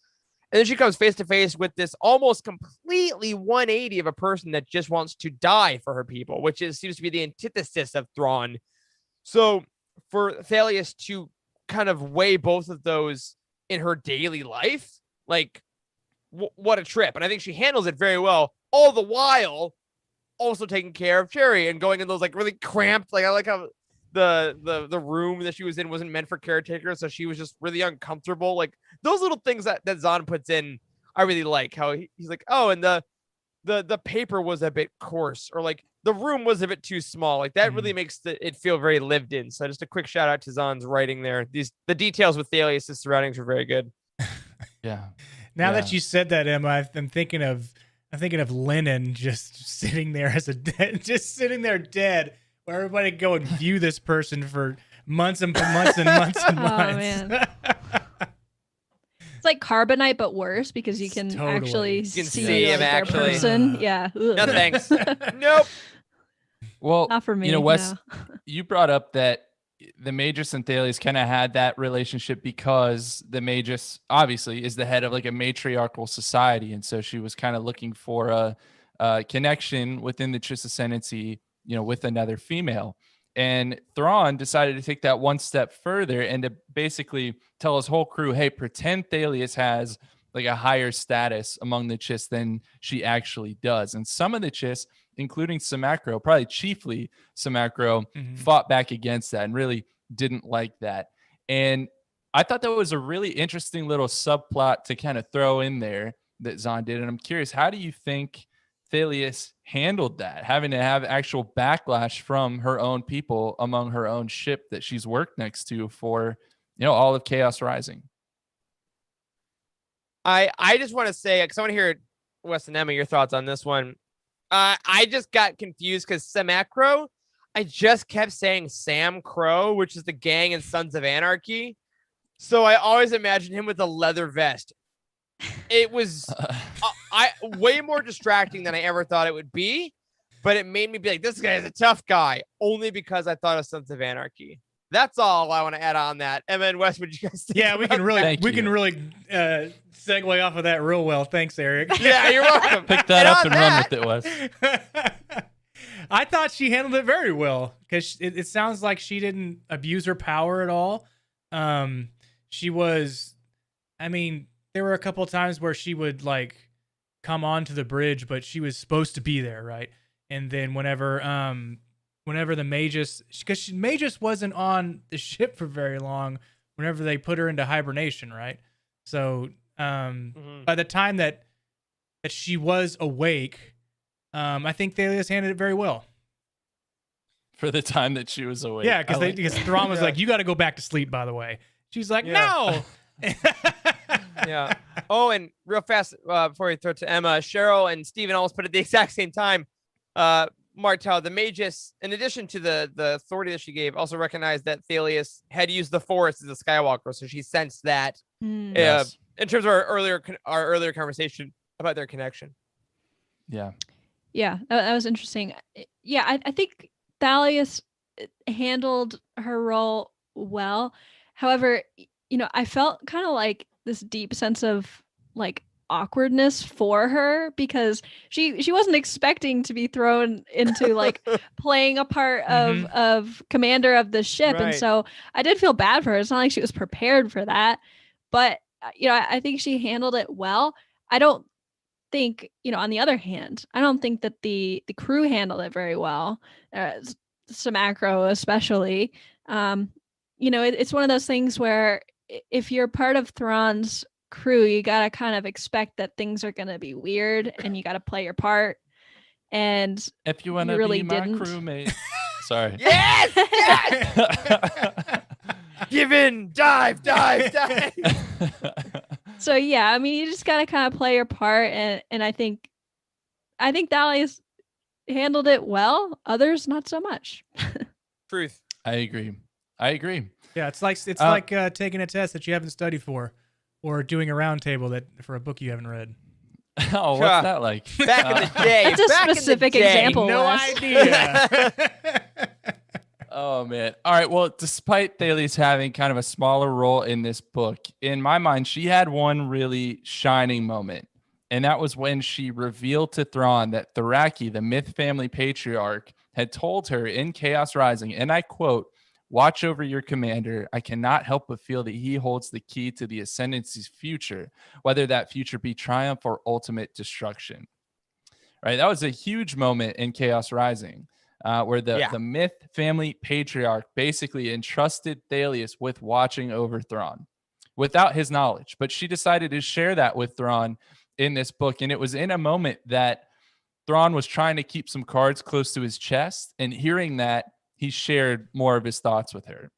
And then she comes face to face with this almost completely 180 of a person that just wants to die for her people, which seems to be the antithesis of Thrawn. So for Thalius to kind of weigh both of those in her daily life, like, what a trip. And I think she handles it very well, all the while also taking care of Cherry and going in those like really cramped, like I like how the room that she was in wasn't meant for caretakers, so she was just really uncomfortable. Like those little things that Zahn puts in, I really like how he's like, oh, and the paper was a bit coarse, or like the room was a bit too small. Like that really makes it feel very lived in. So just a quick shout out to Zahn's writing there. The details with Thalius' surroundings were very good. Yeah. Now Yeah. that you said that, Emma, I'm thinking of Lennon just sitting there just sitting there dead, where everybody could go and view this person for months and months and months and Oh, months. man. It's like Carbonite, but worse because you can Totally. actually You can see see him like, their actually. person. Yeah. Ugh. No thanks. Nope. Well, Not for me. Wes, no. you brought up that the Magus and Thales kind of had that relationship because the Magus obviously is the head of like a matriarchal society. And so she was kind of looking for a connection within the Chiss Ascendancy, with another female. And Thrawn decided to take that one step further and to basically tell his whole crew, hey, pretend Thales has like a higher status among the Chiss than she actually does. And some of the Chiss, including Samacro, probably chiefly Samacro, fought back against that and really didn't like that. And I thought that was a really interesting little subplot to kind of throw in there that Zahn did. And I'm curious, how do you think Thales handled that, having to have actual backlash from her own people among her own ship that she's worked next to for, all of Chaos Rising? I just want to say, because I want to hear, Wes and Emma, your thoughts on this one. I just got confused because Samacro, I just kept saying Sam Crow, which is the gang in Sons of Anarchy. So I always imagined him with a leather vest. It was way more distracting than I ever thought it would be, but it made me be like, this guy is a tough guy, only because I thought of Sons of Anarchy. That's all I want to add on that. Emma and Wes, would you guys think? Yeah, we can really segue off of that real well. Thanks, Eric. Yeah, you're welcome. Pick that up and run with it, Wes. I thought she handled it very well because it sounds like she didn't abuse her power at all. She was, there were a couple of times where she would like come onto the bridge, but she was supposed to be there, right? And then whenever the Magus, because Magus wasn't on the ship for very long, whenever they put her into hibernation, right? So by the time that she was awake, I think Thales handled it very well. For the time that she was awake. Yeah, because Thrawn was like, you got to go back to sleep, by the way. She's like, no. Yeah. Oh, and real fast, before we throw it to Emma, Cheryl and Steven almost put it at the exact same time. Martel, the Magus, in addition to the authority that she gave, also recognized that Thales had used the Force as a Skywalker, so she sensed that. Yes. In terms of our earlier conversation about their connection. Yeah. Yeah, that was interesting. Yeah, I think Thalias handled her role well. However, I felt kind of like this deep sense of like awkwardness for her because she wasn't expecting to be thrown into like playing a part of commander of the ship. Right. And so I did feel bad for her. It's not like she was prepared for that, but I think she handled it well. I don't think, on the other hand, I don't think that the crew handled it very well. Samacro especially. It's one of those things where if you're part of Thrawn's crew, you gotta kind of expect that things are gonna be weird and you gotta play your part. And if you want to really be my didn't. crewmate. Sorry. Yes! Give in, dive. So yeah, you just gotta kind of play your part, and I think Thales handled it well. Others not so much. Truth. I agree. Yeah, it's like taking a test that you haven't studied for, or doing a roundtable for a book you haven't read. Oh, what's that like? Back in the day. It's a specific example. No Wes. idea. Oh, man. All right. Well, despite Thales having kind of a smaller role in this book, in my mind, she had one really shining moment. And that was when she revealed to Thrawn that Thraki, the Myth family patriarch, had told her in Chaos Rising, and I quote, "Watch over your commander. I cannot help but feel that he holds the key to the Ascendancy's future, whether that future be triumph or ultimate destruction." Right? That was a huge moment in Chaos Rising. Where the Myth family patriarch basically entrusted Thales with watching over Thrawn without his knowledge. But she decided to share that with Thrawn in this book. And it was in a moment that Thrawn was trying to keep some cards close to his chest. And hearing that, he shared more of his thoughts with her.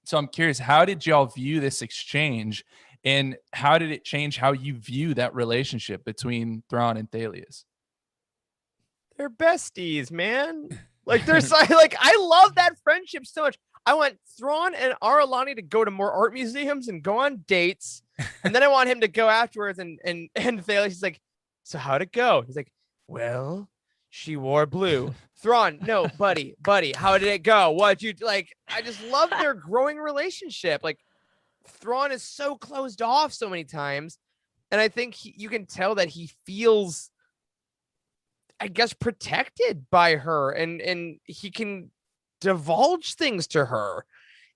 So I'm curious, how did y'all view this exchange? And how did it change how you view that relationship between Thrawn and Thalias? They're besties, man. Like they're like I love that friendship so much. I want Thrawn and Aralani to go to more art museums and go on dates. And then I want him to go afterwards and Thalias is like, so how'd it go? He's like, well, she wore blue. Thrawn, no, buddy, how did it go? What'd you like? I just love their growing relationship. Like Thrawn is so closed off so many times. And I think you can tell that he feels, I guess, protected by her, and he can divulge things to her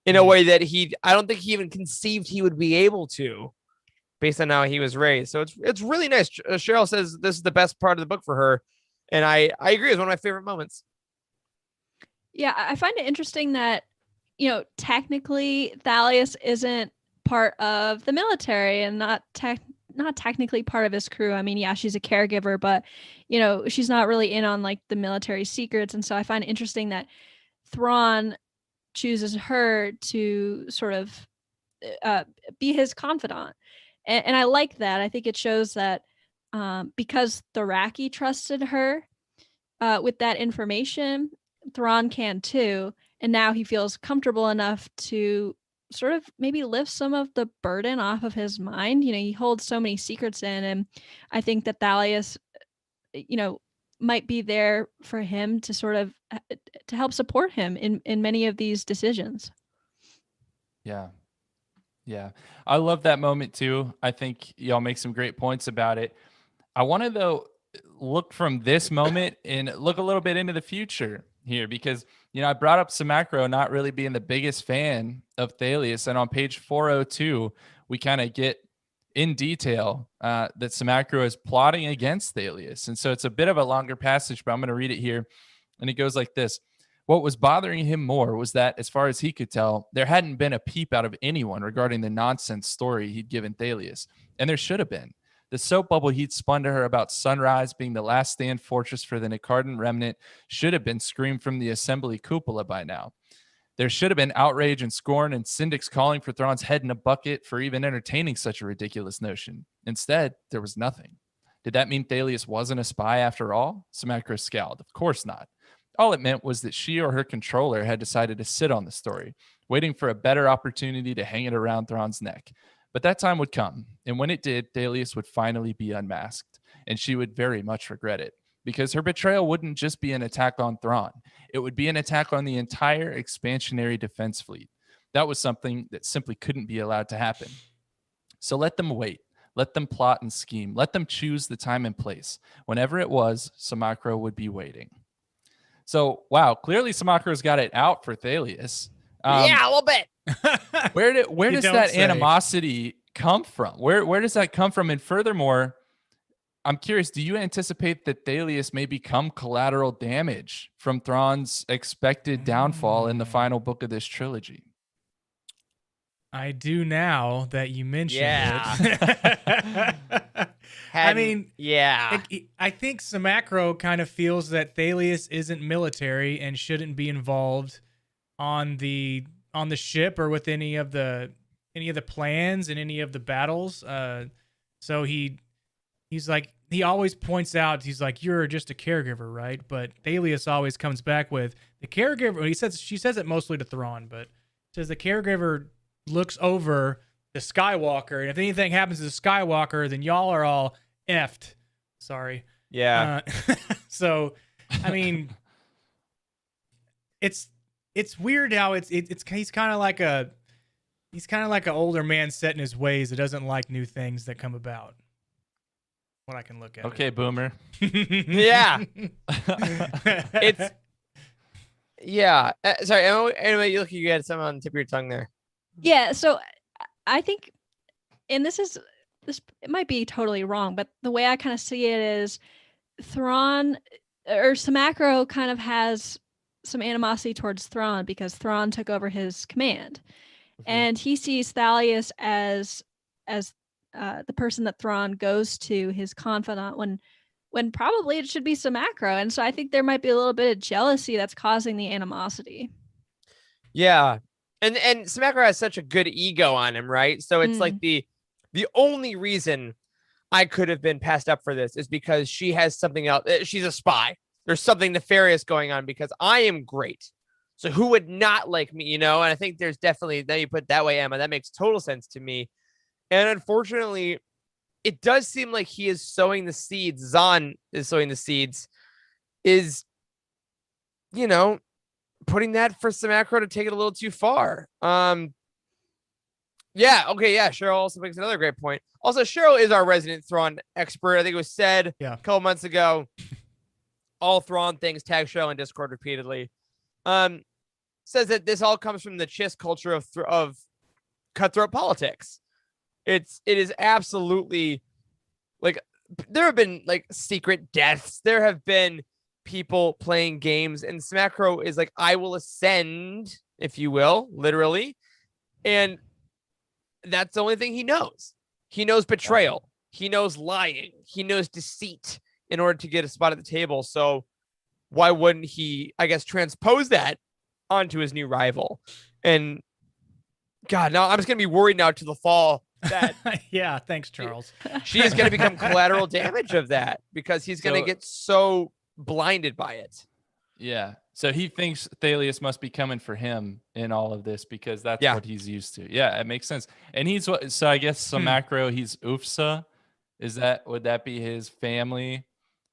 in a way that I don't think he even conceived he would be able to, based on how he was raised. So it's really nice. Cheryl says this is the best part of the book for her, and I agree. It's one of my favorite moments. Yeah, I find it interesting that, technically Thalias isn't part of the military and not technically part of his crew. I mean, yeah, she's a caregiver, but she's not really in on like the military secrets. And so I find it interesting that Thrawn chooses her to sort of be his confidant. And I like that. I think it shows that because Thoraki trusted her with that information, Thrawn can too. And now he feels comfortable enough to sort of maybe lift some of the burden off of his mind. He holds so many secrets in, and I think that Thalias, might be there for him to sort of to help support him in many of these decisions. Yeah. I love that moment too. I think y'all make some great points about it. I want to though look from this moment and look a little bit into the future here, because I brought up Samacro not really being the biggest fan of Thalias, and on page 402 we kind of get in detail that Samacro is plotting against Thalias. And so it's a bit of a longer passage, but I'm going to read it here. And it goes like this. What was bothering him more was that, as far as he could tell, there hadn't been a peep out of anyone regarding the nonsense story he'd given Thalias. And there should have been. The soap bubble he'd spun to her about Sunrise being the last stand fortress for the Nicardan remnant should have been screamed from the assembly cupola by now. There should have been outrage and scorn and syndics calling for Thrawn's head in a bucket for even entertaining such a ridiculous notion. Instead, there was nothing. Did that mean Thalias wasn't a spy after all? Samacro scowled. Of course not. All it meant was that she or her controller had decided to sit on the story, waiting for a better opportunity to hang it around Thrawn's neck. But that time would come, and when it did, Thalias would finally be unmasked, and she would very much regret it, because her betrayal wouldn't just be an attack on Thrawn. It would be an attack on the entire expansionary defense fleet. That was something that simply couldn't be allowed to happen. So let them wait. Let them plot and scheme. Let them choose the time and place. Whenever it was, Samacro would be waiting. So, wow, clearly Samacro's got it out for Thalias. Yeah, a little bit. Where does that animosity come from? Where does that come from? And furthermore, I'm curious, do you anticipate that Thalias may become collateral damage from Thrawn's expected downfall in the final book of this trilogy? I do now that you mention it. I mean, yeah. I think Samacro kind of feels that Thalias isn't military and shouldn't be involved on the ship or with any of the plans and any of the battles. So he's like, he always points out, he's like, you're just a caregiver, right? But Thalias always comes back with the caregiver. She says it mostly to Thrawn, but says the caregiver looks over the Skywalker, and if anything happens to the Skywalker, then y'all are all effed. Sorry. Yeah. So, I mean, it's weird how he's kind of like an older man set in his ways that doesn't like new things that come about. What I can look at. Okay, boomer. Yeah. It's yeah. Sorry. Anyway, you had something on the tip of your tongue there. Yeah. So I think, and this it might be totally wrong, but the way I kind of see it is Thrawn or Samacro kind of has some animosity towards Thrawn because Thrawn took over his command, and he sees Thalias as the person that Thrawn goes to, his confidant, when probably it should be Samacro. And so I think there might be a little bit of jealousy that's causing the animosity. Yeah. And Samacro has such a good ego on him, right? So it's like The only reason I could have been passed up for this is because she has something else. She's a spy. There's something nefarious going on because I am great. So who would not like me, And I think there's definitely, now you put it that way, Emma, that makes total sense to me. And unfortunately, it does seem like he is sowing the seeds. Zahn is sowing the seeds, is, putting that for Samacro to take it a little too far. Yeah. Okay. Yeah. Cheryl also makes another great point. Also, Cheryl is our resident Thrawn expert. I think it was said a couple months ago. All Thrawn things, tag Cheryl in Discord repeatedly. Says that this all comes from the Chiss culture of cutthroat politics. It is absolutely like there have been like secret deaths. There have been people playing games, and Samacro is like, I will ascend, if you will, literally, and that's the only thing he knows. He knows betrayal. He knows lying. He knows deceit in order to get a spot at the table. So why wouldn't he, I guess, transpose that onto his new rival? And God, now I'm just going to be worried now to the fall that yeah, thanks, Charles. She is going to become collateral damage of that because he's going to get so blinded by it. Yeah. So he thinks Thalius must be coming for him in all of this because that's what he's used to. Yeah, it makes sense. And he's what? So I guess some macro. He's Ufsa. Would that be his family?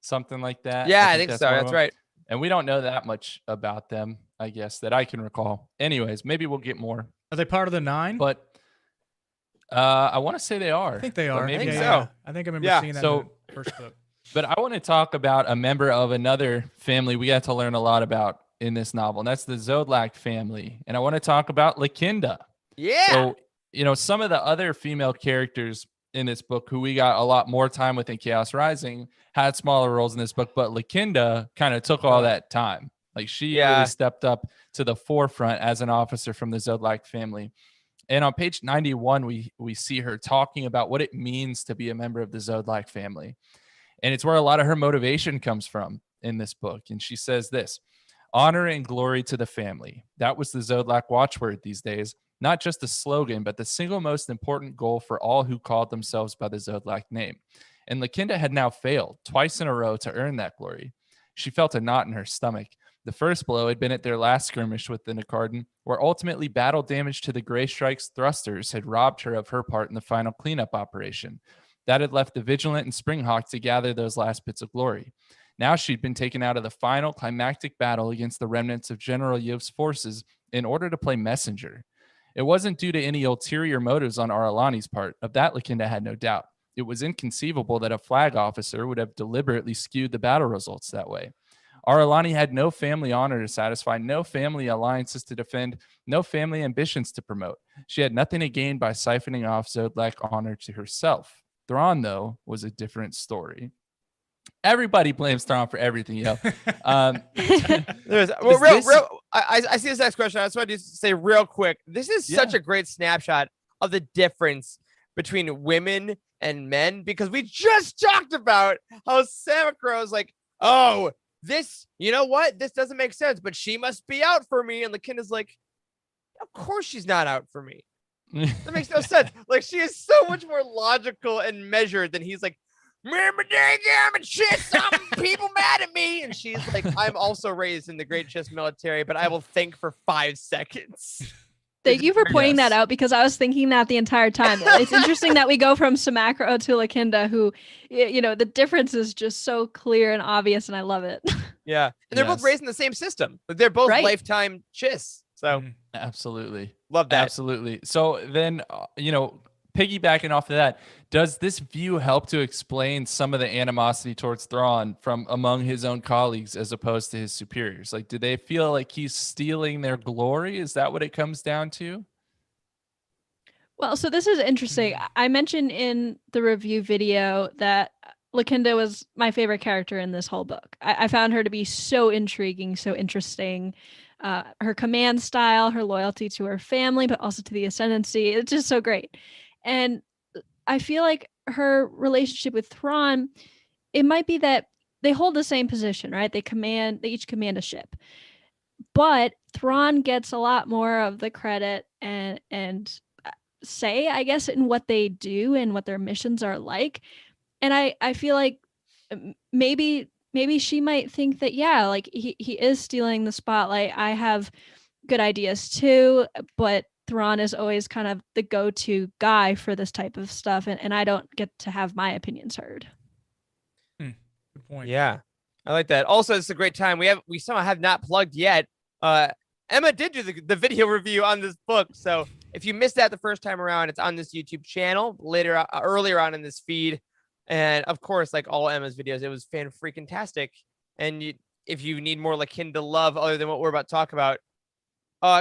Something like that. Yeah, I think so. That's right. And we don't know that much about them, I guess, that I can recall. Anyways, maybe we'll get more. Are they part of the 9? But I want to say they are. I think they are. I think so. Yeah. I think I remember seeing that in the first book. But I want to talk about a member of another family we got to learn a lot about in this novel, and that's the Zodlak family. And I want to talk about Lakinda. Yeah. So, some of the other female characters in this book who we got a lot more time with in Chaos Rising had smaller roles in this book, but Lakinda kind of took all that time. Like she really stepped up to the forefront as an officer from the Zodlak family. And on page 91, we see her talking about what it means to be a member of the Zodlak family. And it's where a lot of her motivation comes from in this book. And she says this: honor and glory to the family. That was the Zodlak watchword these days. Not just a slogan, but the single most important goal for all who called themselves by the Zodlak name. And Lakinda had now failed twice in a row to earn that glory. She felt a knot in her stomach. The first blow had been at their last skirmish with the Nakardan, where ultimately battle damage to the Grey Strike's thrusters had robbed her of her part in the final cleanup operation. That had left the Vigilant and Springhawk to gather those last bits of glory. Now she'd been taken out of the final climactic battle against the remnants of General Yov's forces in order to play messenger. It wasn't due to any ulterior motives on Aralani's part. Of that, Lakinda had no doubt. It was inconceivable that a flag officer would have deliberately skewed the battle results that way. Aralani had no family honor to satisfy, no family alliances to defend, no family ambitions to promote. She had nothing to gain by siphoning off Zodlak honor to herself. Thrawn, though, was a different story. Everybody blames Thrawn for everything, I see this next question. I just want to say real quick. This is such a great snapshot of the difference between women and men, because we just talked about how Samacro is like, oh, this, you know what? This doesn't make sense, but she must be out for me. And Lakinda's like, of course she's not out for me. That makes no sense. Like, she is so much more logical and measured than he's like, remember dang and shit, some people mad at me. And she's like, I'm also raised in the Great Chiss military, but I will think for 5 seconds. Thank you for pointing that out, because I was thinking that the entire time. It's interesting that we go from Samacro to Lakinda, who, the difference is just so clear and obvious, and I love it. Yeah. And they're both raised in the same system. They're both lifetime Chiss. So absolutely. Love that. Absolutely. So then, piggybacking off of that, does this view help to explain some of the animosity towards Thrawn from among his own colleagues as opposed to his superiors? Like, do they feel like he's stealing their glory? Is that what it comes down to? Well, so this is interesting. I mentioned in the review video that Lakinda was my favorite character in this whole book. I found her to be so intriguing, so interesting. Her command style, her loyalty to her family, but also to the Ascendancy. It's just so great. And I feel like her relationship with Thrawn, it might be that they hold the same position, right? They each command a ship. But Thrawn gets a lot more of the credit and say, I guess, in what they do and what their missions are like. And I feel like maybe she might think that, yeah, like he is stealing the spotlight. I have good ideas too, but Thrawn is always kind of the go-to guy for this type of stuff, and I don't get to have my opinions heard. Good point. Yeah, I like that. Also, it's a great time. We somehow have not plugged yet. Emma did do the video review on this book, so if you missed that the first time around, it's on this YouTube channel earlier on in this feed. And of course, like all Emma's videos, it was fan-freaking-tastic. And if you need more Lakinda love other than what we're about to talk about,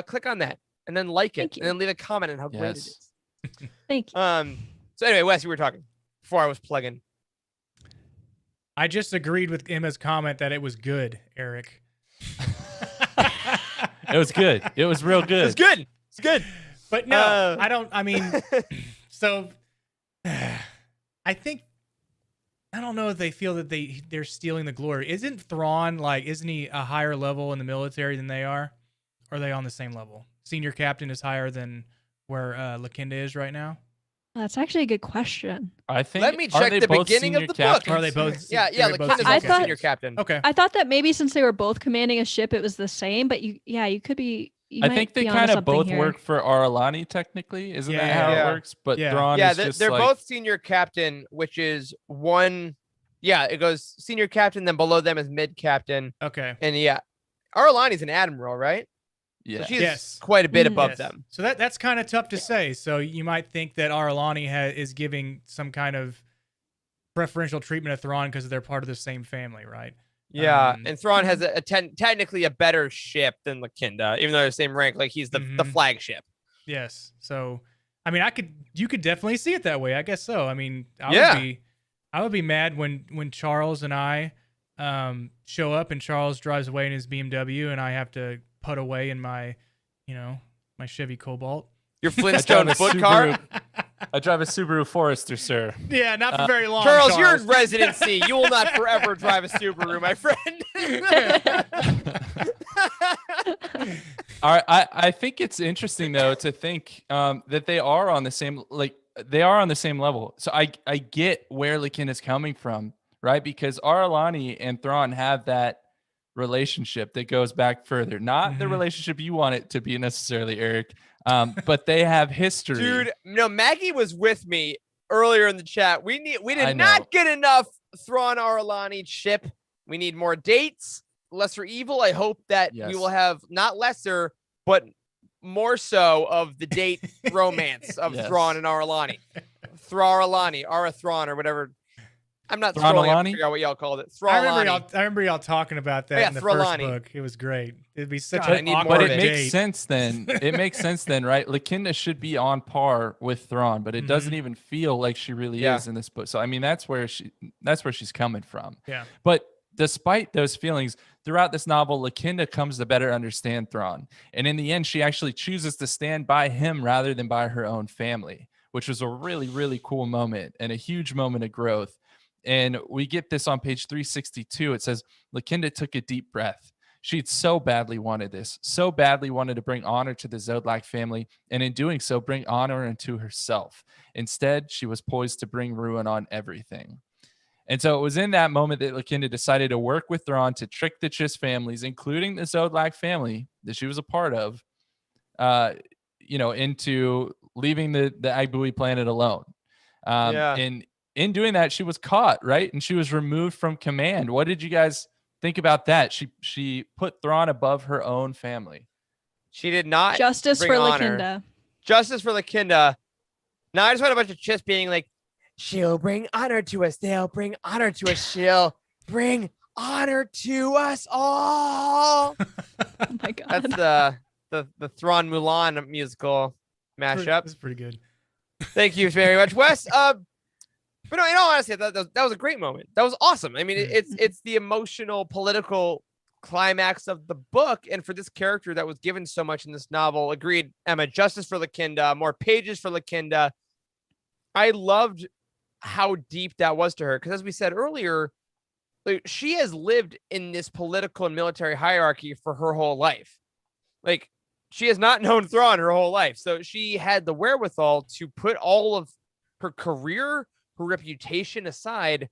click on that and then like it and then leave a comment on how great it is. Thank you. So anyway, Wes, you were talking before I was plugging. I just agreed with Emma's comment that it was good, Eric. It was good. It was real good. It's good. It's good. But no, I don't. I mean, so I think I don't know if they feel that they're stealing the glory. Isn't Thrawn isn't he a higher level in the military than they are? Or are they on the same level? Senior captain is higher than where Lakinda is right now. That's actually a good question. I think. Let me check the beginning of the book. Are they both? Yeah. Lakinda's I also thought- senior captain. Okay. I thought that maybe since they were both commanding a ship, it was the same. But you could be. I think they kind of both work for Aralani, technically. Isn't that how it works? But Thrawn is just they're both senior captain, which is one. Yeah, it goes senior captain, then below them is mid captain. Okay. And Aralani's an admiral, right? Yeah. So she's quite a bit above them. So that's kind of tough to say. So you might think that Aralani is giving some kind of preferential treatment to Thrawn because they're part of the same family, right? Yeah, and Thrawn has technically a better ship than Lakinda, even though they're the same rank. Like he's the flagship. Yes. So, I mean, you could definitely see it that way. I guess so. I mean, I would be mad when Charles and I show up and Charles drives away in his BMW and I have to put away in my, my Chevy Cobalt. Your Flintstone foot car. I drive a Subaru Forester, sir. Yeah, not for very long. Charles, you're in residency. You will not forever drive a Subaru, my friend. All right, I think it's interesting though to think that they are on the same level. So I get where Lakin is coming from, right? Because Aralani and Thrawn have that relationship that goes back further. Not the relationship you want it to be necessarily, Eric. But they have history. Dude, no, Maggie was with me earlier in the chat. We did not get enough Thrawn Aralani ship. We need more dates. Lesser Evil. I hope that we will have not lesser, but more so of the date romance of Thrawn and Aralani. Thrawn, Arathron, or whatever. I'm not scrolling up to figure out what y'all called it. I remember y'all talking about that in the first book. It was great. It'd be such an awkward But it date. makes sense then. It makes sense then, right? Lakinda should be on par with Thrawn, but it doesn't even feel like she really is in this book. So I mean, that's where she's coming from. Yeah. But despite those feelings, throughout this novel, Lakinda comes to better understand Thrawn. And in the end, she actually chooses to stand by him rather than by her own family, which was a really, really cool moment and a huge moment of growth. And we get this on page 362. It says, Lakinda took a deep breath. She'd so badly wanted this, so badly wanted to bring honor to the Zodlak family, and in doing so, bring honor into herself. Instead, she was poised to bring ruin on everything. And so it was in that moment that Lakinda decided to work with Thrawn to trick the Chiss families, including the Zodlak family that she was a part of, into leaving the Agbui planet alone. And in doing that, she was caught, right? And she was removed from command. What did you guys think about that? She put Thrawn above her own family. She did not. Justice for Lakinda. Justice for Lakinda. Now, I just want a bunch of Chiss being like, she'll bring honor to us. They'll bring honor to us. She'll bring honor to us all. Oh my God. That's the Thrawn Mulan musical mashup. That's pretty good. Thank you very much, Wes. But no, in all honesty, that was a great moment. That was awesome. I mean, it's the emotional, political climax of the book, and for this character that was given so much in this novel, agreed, Emma. Justice for Lakinda, more pages for Lakinda. I loved how deep that was to her, because as we said earlier, she has lived in this political and military hierarchy for her whole life. Like, she has not known Thrawn her whole life. So she had the wherewithal to put all of her career, her reputation aside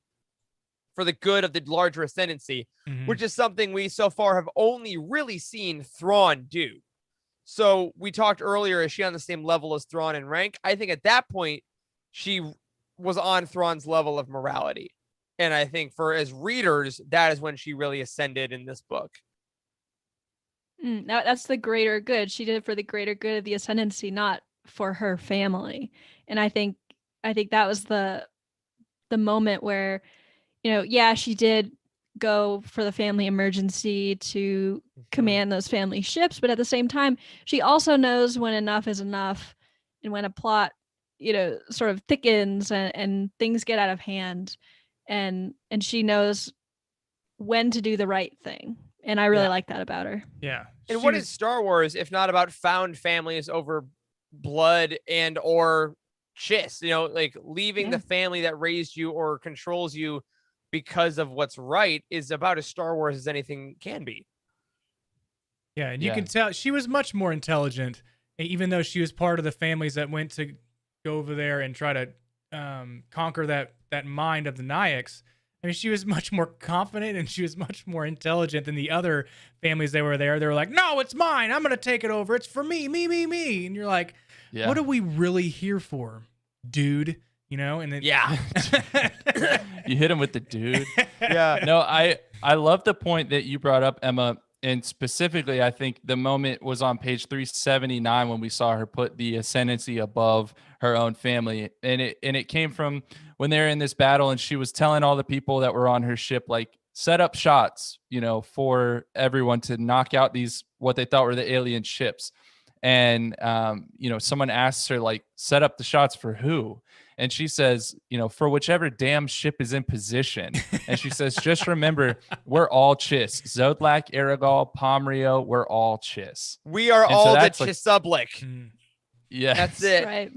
for the good of the larger Ascendancy, which is something we so far have only really seen Thrawn do. So we talked earlier, is she on the same level as Thrawn in rank? I think at that point, she was on Thrawn's level of morality. And I think for as readers, that is when she really ascended in this book. That's the greater good. She did it for the greater good of the Ascendancy, not for her family. And I think that was the moment where, yeah, she did go for the family emergency to command those family ships, but at the same time, she also knows when enough is enough, and when a plot, sort of thickens and things get out of hand, and she knows when to do the right thing. And I really like that about her. Yeah. And what is Star Wars if not about found families over blood and or chiss? Like leaving the family that raised you or controls you because of what's right is about as Star Wars as anything can be. Yeah, and you can tell she was much more intelligent, even though she was part of the families that went to go over there and try to conquer that mind of the Nayaks. I mean, she was much more confident and she was much more intelligent than the other families that were there. They were like, no, it's mine. I'm going to take it over. It's for me. And you're like, what are we really here for, dude? And then you hit him with the dude. Yeah. No, I love the point that you brought up, Emma. And specifically, I think the moment was on page 379 when we saw her put the Ascendancy above her own family. And it came from when they were in this battle and she was telling all the people that were on her ship, like, set up shots, for everyone to knock out these, what they thought were the alien ships. And, someone asks her, like, set up the shots for who? And she says, for whichever damn ship is in position. And she says, just remember, we're all Chiss. Zodlak, Aragol, Pomrio, we're all Chiss. We are all the Chisublik. Yeah. That's it. Right.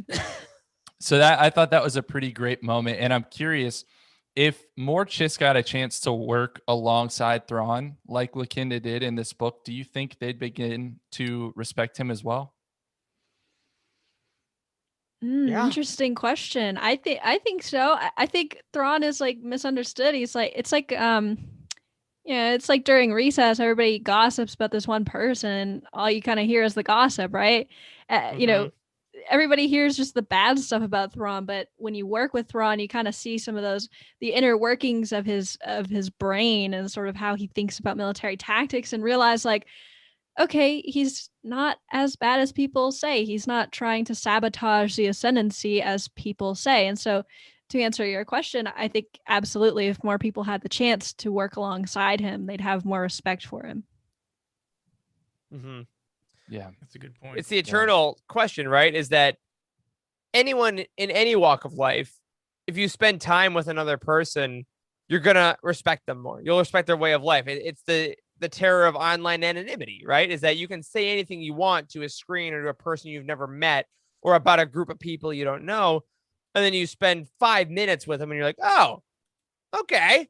So I thought that was a pretty great moment. And I'm curious if more Chiss got a chance to work alongside Thrawn, like Lakinda did in this book, do you think they'd begin to respect him as well? Interesting question. I think so. I think Thrawn is like misunderstood. He's like, it's like during recess, everybody gossips about this one person, and all you kind of hear is the gossip, right? Everybody hears just the bad stuff about Thrawn, but when you work with Thrawn, you kind of see some of the inner workings of his brain and sort of how he thinks about military tactics, and realize, like, okay, he's not as bad as people say. He's not trying to sabotage the Ascendancy as people say. And so, to answer your question, I think absolutely, if more people had the chance to work alongside him, they'd have more respect for him. Yeah, that's a good point. It's the eternal question, right? Is that anyone in any walk of life, if you spend time with another person, you're going to respect them more. You'll respect their way of life. It's the terror of online anonymity, right? Is that you can say anything you want to a screen or to a person you've never met or about a group of people you don't know. And then you spend 5 minutes with them and you're like, oh, okay.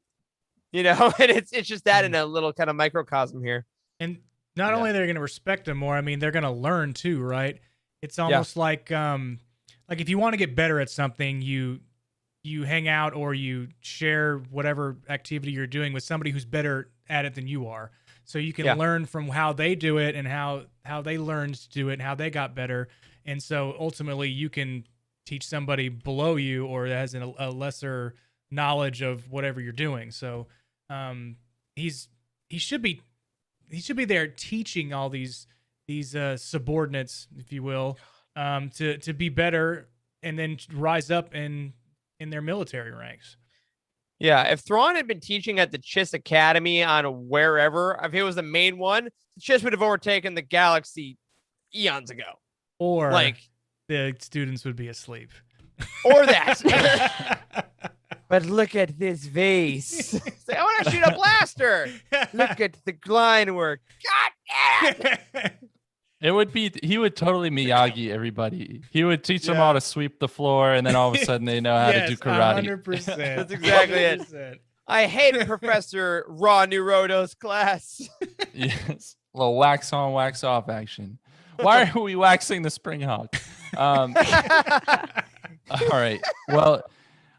And it's just that in a little kind of microcosm here. And not only they're going to respect them more, I mean, they're going to learn too, right? It's almost like if you want to get better at something, you hang out or you share whatever activity you're doing with somebody who's better at it than you are. So you can learn from how they do it and how they learned to do it and how they got better. And so ultimately you can teach somebody below you or that has a lesser knowledge of whatever you're doing. So he should be there teaching all these subordinates, if you will, to be better and then rise up in their military ranks. Yeah, if Thrawn had been teaching at the Chiss Academy on wherever, if it was the main one, the Chiss would have overtaken the galaxy eons ago. Or the students would be asleep. Or that. But look at this vase. I want to shoot a blaster. Look at the line work. God damn. He would totally Miyagi everybody. He would teach them all to sweep the floor, and then all of a sudden they know how to do karate. 100%. That's exactly 100%. It. I hate Professor Raw Neurodos class. Yes. A little wax on, wax off action. Why are we waxing the spring hawk? All right. Well,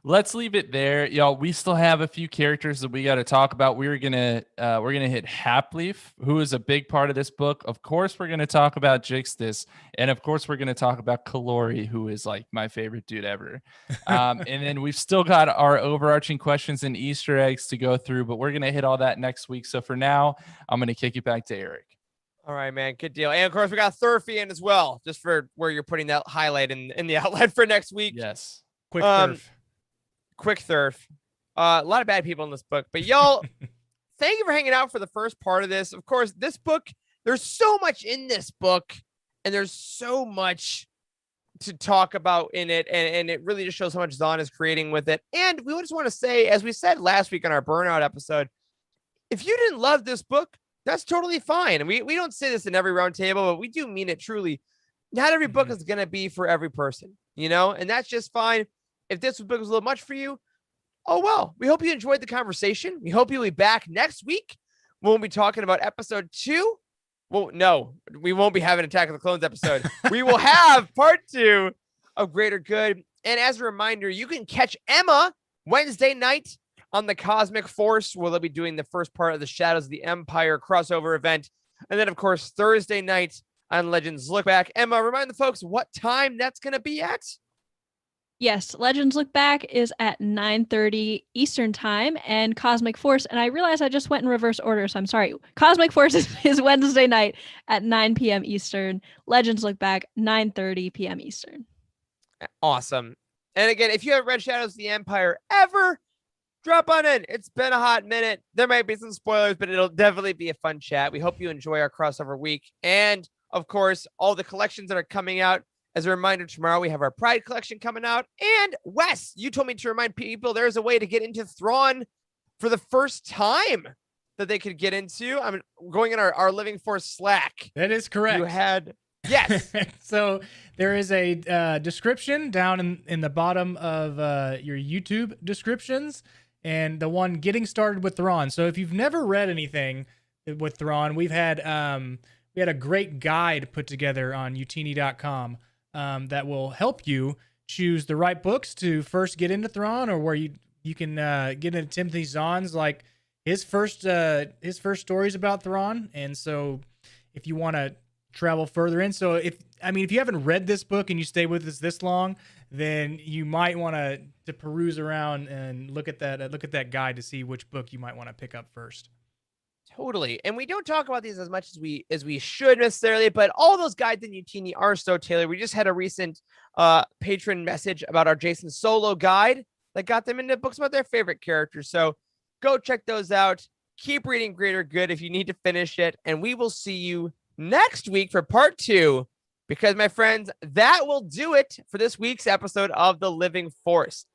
let's leave it there, y'all. We still have a few characters that we got to talk about. We're gonna hit Hapleaf, who is a big part of this book. Of course, we're gonna talk about Jixtus, and of course, we're gonna talk about Kalori, who is like my favorite dude ever. And then we've still got our overarching questions and Easter eggs to go through, but we're gonna hit all that next week. So for now, I'm gonna kick it back to Eric. All right, man. Good deal. And of course, we got Thurfy in as well, just for where you're putting that highlight in the outlet for next week. Yes. Quick Thurf. Quick Thurf. A lot of bad people in this book, but y'all, thank you for hanging out for the first part of this. Of course, this book, there's so much in this book, and there's so much to talk about in it, and it really just shows how much Zahn is creating with it. And we just want to say, as we said last week on our Burnout episode, if you didn't love this book, that's totally fine. And we don't say this in every roundtable, but we do mean it truly. Not every book is going to be for every person, you know, and that's just fine. If this book was a little much for you, oh, well, we hope you enjoyed the conversation. We hope you'll be back next week when we'll be talking about episode 2. Well, no, we won't be having Attack of the Clones episode. We will have part 2 of Greater Good. And as a reminder, you can catch Emma Wednesday night on the Cosmic Force, where they'll be doing the first part of the Shadows of the Empire crossover event. And then, of course, Thursday night on Legends Look Back. Emma, remind the folks what time that's going to be at. Yes, Legends Look Back is at 9:30 Eastern Time, and Cosmic Force, and I realize I just went in reverse order, so I'm sorry. Cosmic Force is Wednesday night at 9 p.m. Eastern. Legends Look Back, 9:30 p.m. Eastern. Awesome. And again, if you haven't read Shadows of the Empire ever, drop on in. It's been a hot minute. There might be some spoilers, but it'll definitely be a fun chat. We hope you enjoy our crossover week. And, of course, all the collections that are coming out. As a reminder, tomorrow we have our Pride collection coming out. And Wes, you told me to remind people there's a way to get into Thrawn for the first time that they could get into. I'm going in our Living Force Slack. That is correct. You had, yes. So there is a description down in the bottom of your YouTube descriptions, and the one getting started with Thrawn. So if you've never read anything with Thrawn, we had a great guide put together on utini.com. That will help you choose the right books to first get into Thrawn, or where you can get into Timothy Zahn's, like his first stories about Thrawn. And so if you want to travel further in, so if you haven't read this book and you stay with us this long, then you might want to peruse around and look at that guide to see which book you might want to pick up first. Totally. And we don't talk about these as much as we should necessarily, but all those guides in Utini are so tailored. We just had a recent patron message about our Jason Solo guide that got them into books about their favorite characters. So go check those out. Keep reading Greater Good if you need to finish it. And we will see you next week for part 2, because, my friends, that will do it for this week's episode of The Living Force.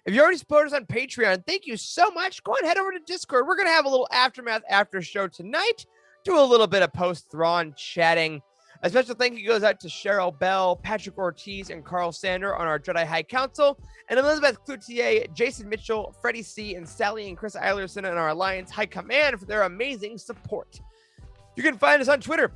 If you already supported us on Patreon, thank you so much. Go on, head over to Discord. We're going to have a little aftermath after show tonight. Do a little bit of post-Thrawn chatting. A special thank you goes out to Cheryl Bell, Patrick Ortiz, and Carl Sander on our Jedi High Council, and Elizabeth Cloutier, Jason Mitchell, Freddie C., and Sally and Chris Eilerson on our Alliance High Command for their amazing support. You can find us on Twitter.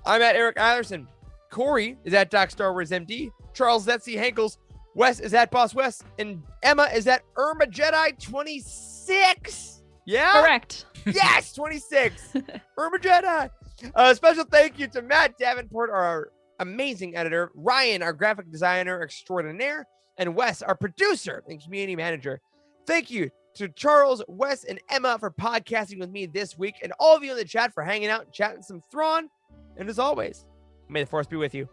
I'm at Eric Eilerson. Corey is at Doc Star Wars MD. Charles Zetzi Hankels. Wes is at Boss Wes, and Emma is at Irma Jedi 26. Yeah? Correct. Yes, 26. Irma Jedi. Special thank you to Matt Davenport, our amazing editor, Ryan, our graphic designer extraordinaire, and Wes, our producer and community manager. Thank you to Charles, Wes, and Emma for podcasting with me this week, and all of you in the chat for hanging out and chatting some Thrawn. And as always, may the Force be with you.